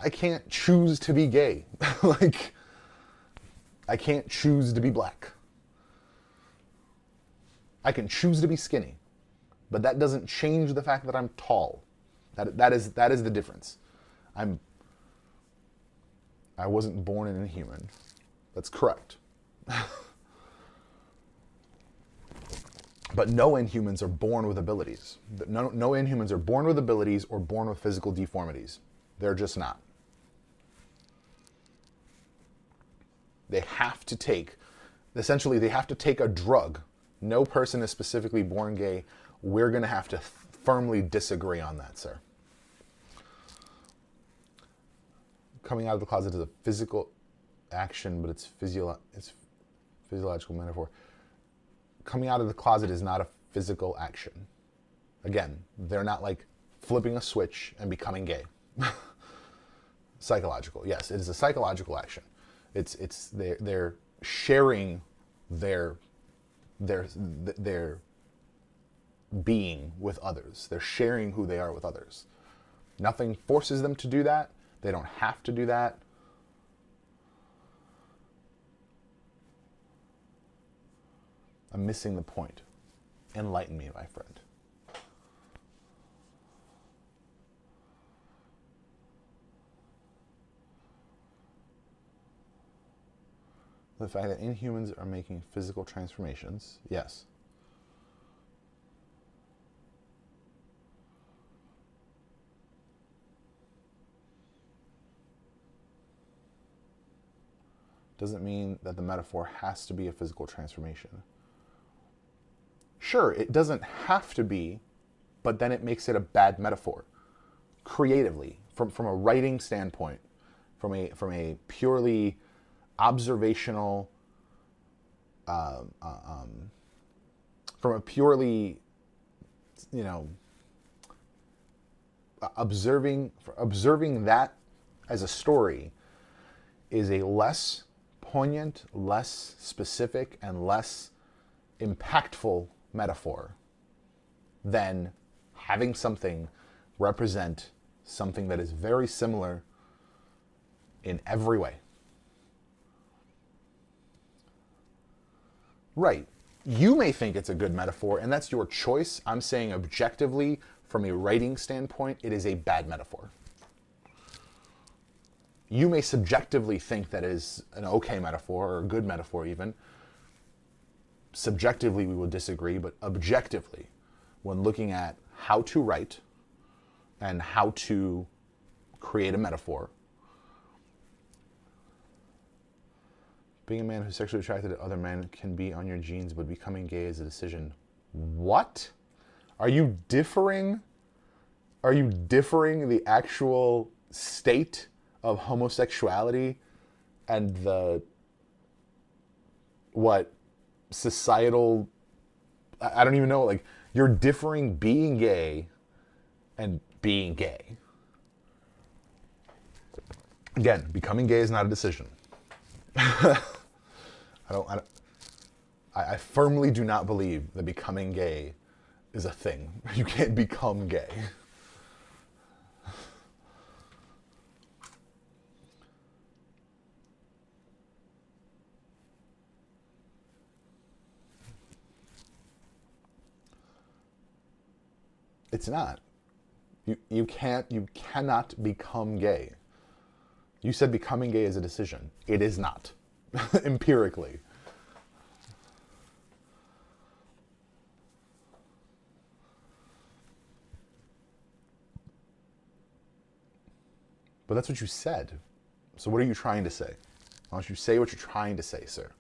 I can't choose to be gay. Like, I can't choose to be black. I can choose to be skinny, but that doesn't change the fact that I'm tall. That is the difference. I wasn't born an inhuman. That's correct. But no Inhumans are born with abilities. No Inhumans are born with abilities or born with physical deformities. They're just not. They have to take a drug. No person is specifically born gay. We're going to have to firmly disagree on that, sir. Coming out of the closet is a physical action, but it's physiological metaphor. Coming out of the closet is not a physical action. Again, they're not like flipping a switch and becoming gay. Psychological, yes, it is a psychological action. It's they're sharing their being with others. They're sharing who they are with others. Nothing forces them to do that. They don't have to do that. I'm missing the point. Enlighten me, my friend. The fact that Inhumans are making physical transformations, yes. Doesn't mean that the metaphor has to be a physical transformation. Sure, it doesn't have to be, but then it makes it a bad metaphor. Creatively, from a writing standpoint, from a purely observational, from a purely, observing that as a story is a less poignant, less specific, and less impactful metaphor than having something represent something that is very similar in every way. Right. You may think it's a good metaphor, and that's your choice. I'm saying objectively, from a writing standpoint, it is a bad metaphor. You may subjectively think that is an okay metaphor, or a good metaphor even. Subjectively, we will disagree, but objectively, when looking at how to write and how to create a metaphor, being a man who's sexually attracted to other men can be on your genes, but becoming gay is a decision. What? Are you differing? Are you differing the actual state of homosexuality and the, what, societal, I don't even know, like, you're differing being gay and being gay. Again, becoming gay is not a decision. I firmly do not believe that becoming gay is a thing. You can't become gay. It's not. You cannot become gay. You said becoming gay is a decision. It is not. Empirically. But that's what you said. So what are you trying to say? Why don't you say what you're trying to say, sir?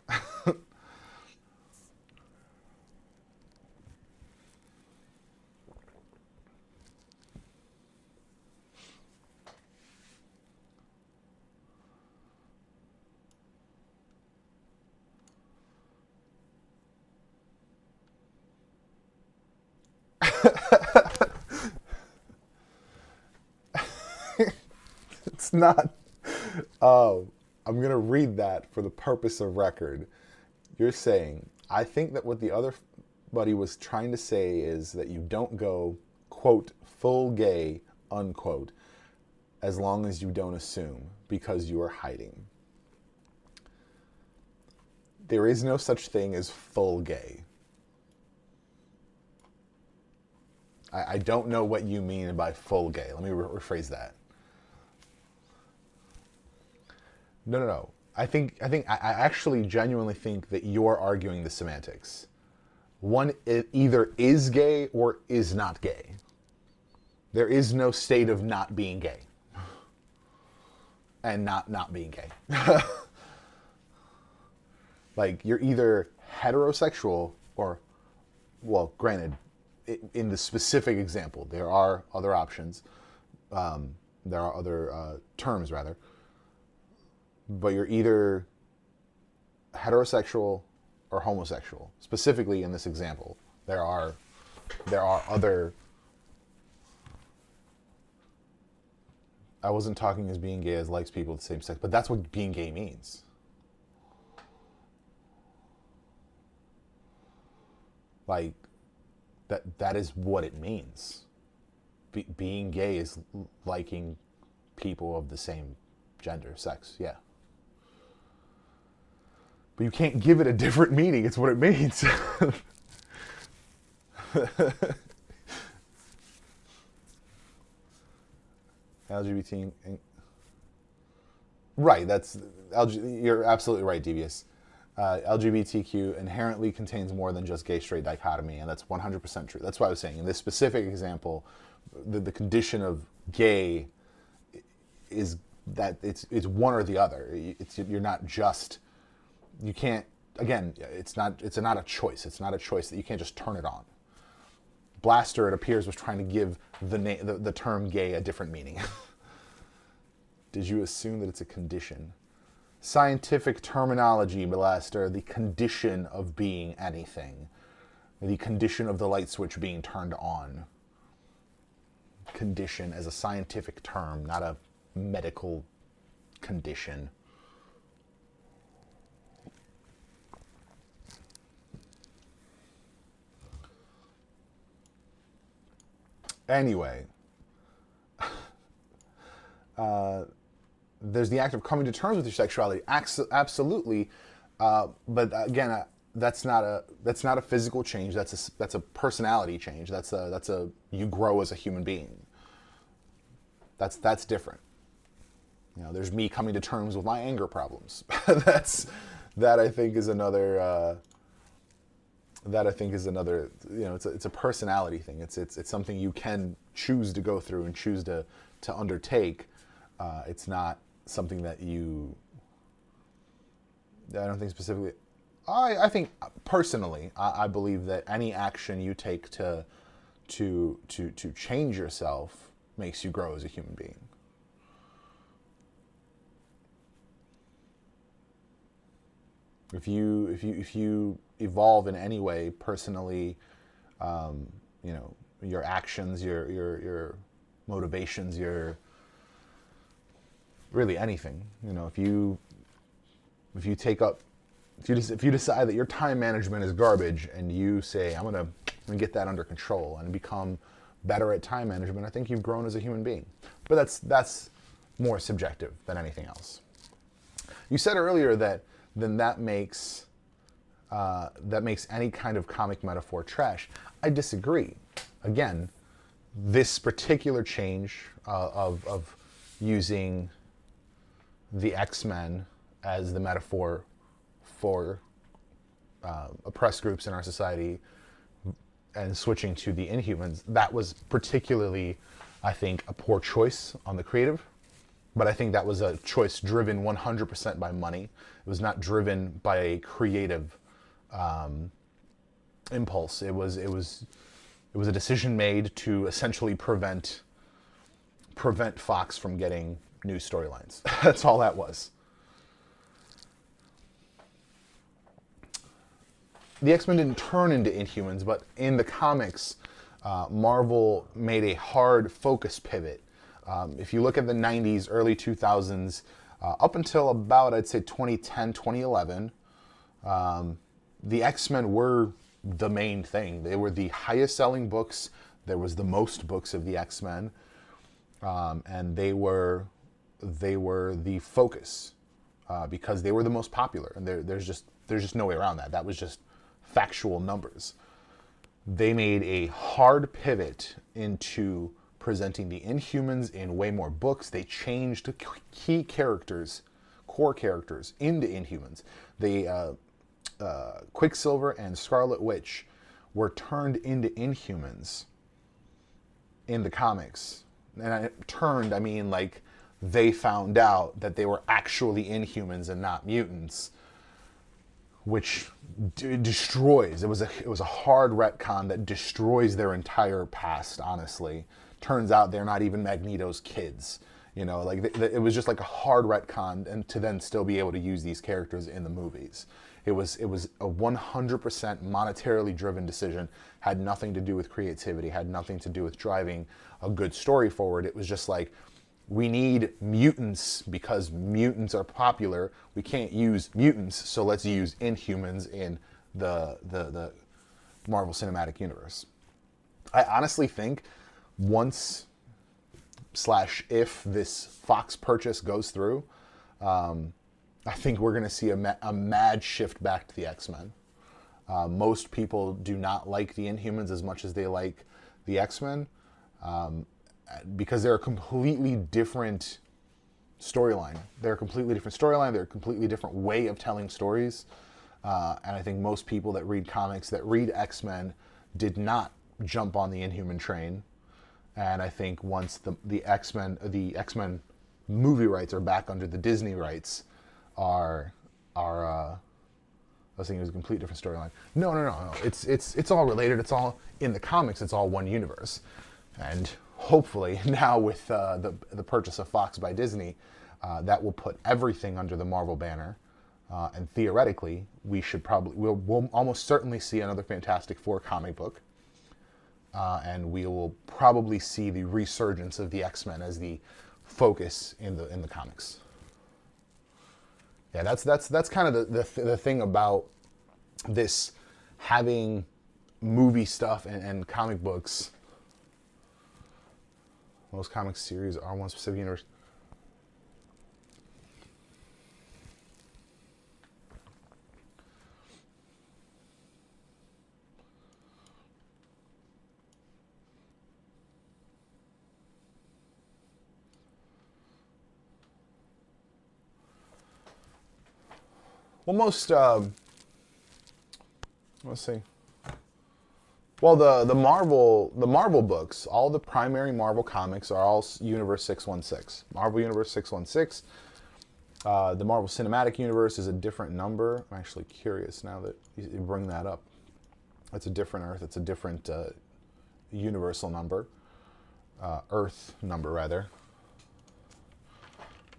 It's not. Oh, I'm going to read that for the purpose of record. You're saying, I think that what the other buddy was trying to say is that you don't go, quote, full gay, unquote, as long as you don't assume, because you are hiding. There is no such thing as full gay. I don't know what you mean by full gay. Let me rephrase that. No. I actually genuinely think that you're arguing the semantics. One either is gay or is not gay. There is no state of not being gay. And not being gay. Like, you're either heterosexual or, well, granted, in the specific example, there are other options. There are other terms, rather. But you're either heterosexual or homosexual. Specifically in this example, there are other I wasn't talking as being gay as likes people of the same sex, but that's what being gay means. Like, that is what it means. Being gay is liking people of the same gender, sex, yeah. But you can't give it a different meaning. It's what it means. LGBT. Right, you're absolutely right, Devious. LGBTQ inherently contains more than just gay-straight dichotomy, and that's 100% true. That's why I was saying, in this specific example, the condition of gay is that it's one or the other. You're not just, you can't, again, it's not a choice. It's not a choice that you can't just turn it on. Blaster, it appears, was trying to give the term gay a different meaning. Did you assume that it's a condition? Scientific terminology, Blaster, the condition of being anything. The condition of the light switch being turned on. Condition as a scientific term, not a medical condition. Anyway, there's the act of coming to terms with your sexuality. Absolutely, but again, that's not a physical change. That's a personality change. That's a you grow as a human being. That's different. You know, there's me coming to terms with my anger problems. That I think is another. You know, it's a personality thing. It's something you can choose to go through and choose to undertake. It's not something that you. I don't think specifically. I think personally, I believe that any action you take to change yourself makes you grow as a human being. If you evolve in any way personally, you know, your actions, your motivations, your really anything, you know, if you decide that your time management is garbage and you say, I'm gonna get that under control and become better at time management, I think you've grown as a human being. But that's more subjective than anything else. You said earlier that makes any kind of comic metaphor trash. I disagree. Again, this particular change of using the X-Men as the metaphor for oppressed groups in our society and switching to the Inhumans, that was particularly, I think, a poor choice on the creative. But I think that was a choice driven 100% by money. It was not driven by a creative impulse. It was a decision made to essentially prevent Fox from getting new storylines. That's all that was. The X-Men didn't turn into Inhumans, but in the comics, Marvel made a hard focus pivot. If you look at the 90s, early 2000s, up until about, I'd say, 2010, 2011, the X-Men were the main thing. They were the highest selling books. There was the most books of the X-Men. And they were the focus because they were the most popular. And there's just no way around that. That was just factual numbers. They made a hard pivot into presenting the Inhumans in way more books. They changed key characters, core characters, into Inhumans. Quicksilver and Scarlet Witch were turned into Inhumans in the comics. And I mean like they found out that they were actually Inhumans and not mutants, which destroys. It was a hard retcon that destroys their entire past, honestly. Turns out they're not even Magneto's kids. You know, like it was just like a hard retcon, and to then still be able to use these characters in the movies. It was a 100% monetarily driven decision. Had nothing to do with creativity. Had nothing to do with driving a good story forward. It was just like, we need mutants because mutants are popular. We can't use mutants, so let's use Inhumans in the Marvel Cinematic Universe. I honestly think once / if this Fox purchase goes through, I think we're going to see a mad shift back to the X-Men. Most people do not like the Inhumans as much as they like the X-Men, because they're a completely different storyline. They're a completely different storyline. They're a completely different way of telling stories. And I think most people that read comics, that read X-Men, did not jump on the Inhuman train. And I think once the X-Men movie rights are back under the Disney rights, I was thinking it was a complete different storyline. No. It's all related. It's all in the comics. It's all one universe. And hopefully now with the purchase of Fox by Disney, that will put everything under the Marvel banner. And theoretically, we'll almost certainly see another Fantastic Four comic book. And we will probably see the resurgence of the X-Men as the focus in the comics. Yeah, that's kind of the thing about this having movie stuff and comic books. Most comic series are one specific universe. Well, let's see. Well, the Marvel books, all the primary Marvel comics are all Universe 616. Marvel Universe 616. The Marvel Cinematic Universe is a different number. I'm actually curious now that you bring that up. It's a different Earth. It's a different universal number. Earth number, rather.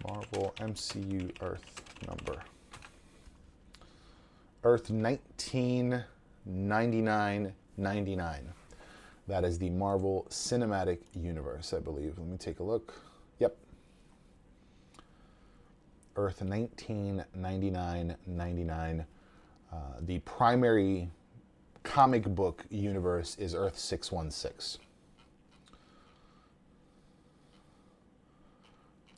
Marvel MCU Earth number. Earth 1999. That is the Marvel Cinematic Universe, I believe. Let me take a look. Yep. Earth 1999. The primary comic book universe is Earth 616.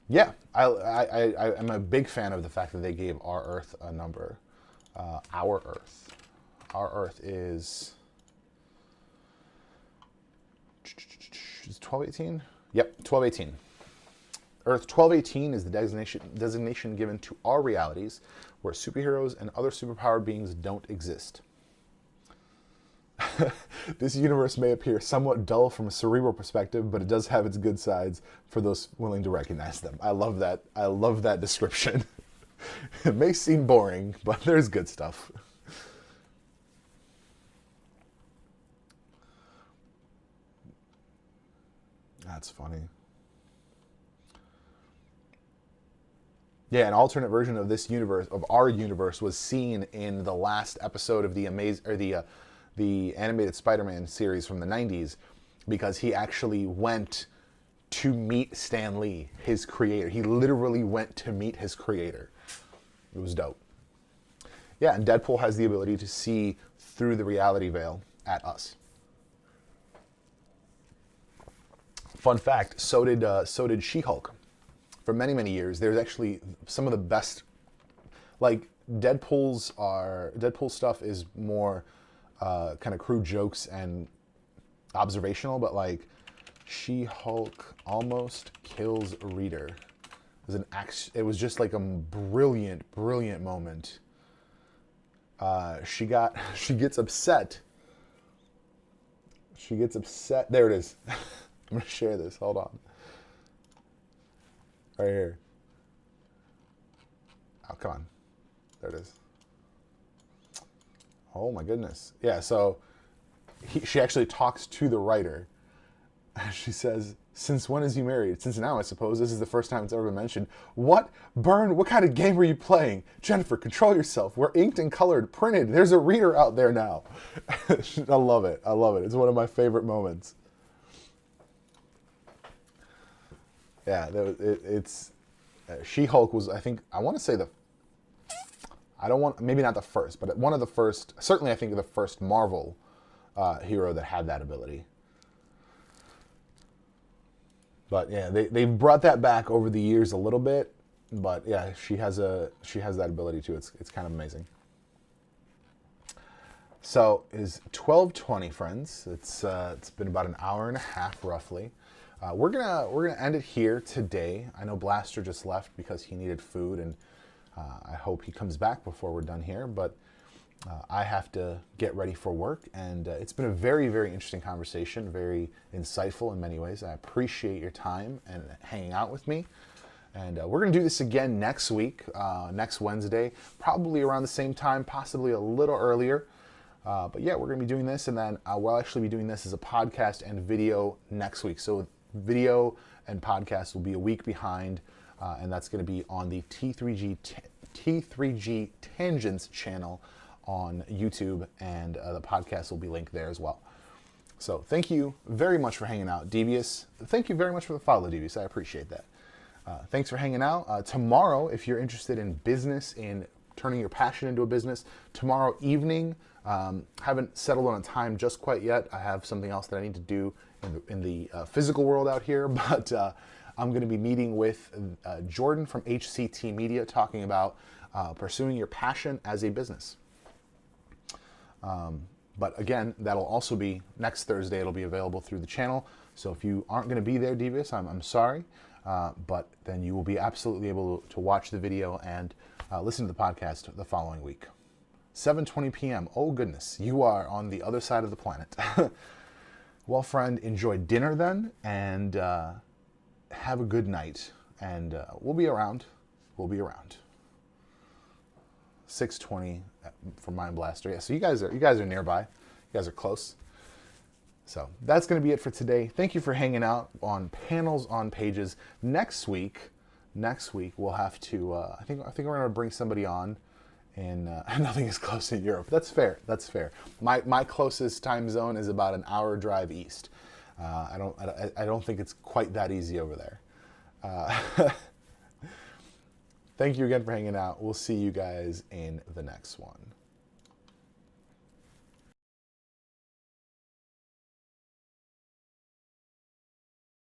Yeah, I'm a big fan of the fact that they gave our Earth a number. Our Earth. Our Earth is 1218? Yep, 1218. Earth 1218 is the designation given to our realities where superheroes and other superpowered beings don't exist. This universe may appear somewhat dull from a cerebral perspective, but it does have its good sides for those willing to recognize them. I love that. I love that description. It may seem boring, but there's good stuff. That's funny. Yeah, an alternate version of this universe, of our universe, was seen in the last episode of the animated Spider-Man series from the 90s, because he actually went to meet Stan Lee, his creator. He literally went to meet his creator. It was dope. Yeah, and Deadpool has the ability to see through the reality veil at us. Fun fact, so did She-Hulk. For many, many years, there's actually some of the best, like Deadpool stuff is more kind of crude jokes and observational, but like She-Hulk almost kills Reader. It was just like a brilliant moment. She gets upset. There it is. I'm gonna share this. Hold on. Right here. Oh, come on. There it is. Oh my goodness. Yeah, so she actually talks to the writer. She says, "Since when is he married?" "Since now, I suppose. This is the first time it's ever been mentioned." "What? Burn? What kind of game are you playing? Jennifer, control yourself. We're inked and colored, printed. There's a reader out there now." I love it. It's one of my favorite moments. Yeah, it's She-Hulk was, I want to say I don't want, maybe not the first, but one of the first, certainly I think the first Marvel hero that had that ability. But yeah, they've brought that back over the years a little bit. But yeah, she has that ability too. It's kind of amazing. So it is 12:20, friends. It's been about an hour and a half roughly. We're gonna end it here today. I know Blaster just left because he needed food, and I hope he comes back before we're done here. But I have to get ready for work, and it's been a very, very interesting conversation, very insightful in many ways. I appreciate your time and hanging out with me. And we're going to do this again next week, next Wednesday, probably around the same time, possibly a little earlier. But yeah, we're going to be doing this, and then we'll actually be doing this as a podcast and video next week. So video and podcast will be a week behind, and that's going to be on the T3G Tangents channel on YouTube, and the podcast will be linked there as well. So thank you very much for hanging out, Devious. Thank you very much for the follow, Devious. I appreciate that. Thanks for hanging out. Tomorrow, if you're interested in business, in turning your passion into a business, tomorrow evening, haven't settled on a time just quite yet. I have something else that I need to do in the physical world out here, but I'm going to be meeting with Jordan from HCT Media, talking about pursuing your passion as a business. But again, that'll also be next Thursday. It'll be available through the channel. So if you aren't going to be there, Devious, I'm sorry. But then you will be absolutely able to watch the video and listen to the podcast the following week. 7:20 p.m. Oh, goodness. You are on the other side of the planet. Well, friend, enjoy dinner then, and have a good night. And we'll be around. We'll be around. 6:20 for Mind Blaster. Yeah, so you guys are nearby. You guys are close. So that's going to be it for today. Thank you for hanging out on Panels on Pages. Next week we'll have to. I think we're going to bring somebody on, and nothing is close in Europe. That's fair. That's fair. My closest time zone is about an hour drive east. I don't think it's quite that easy over there. Thank you again for hanging out. We'll see you guys in the next one.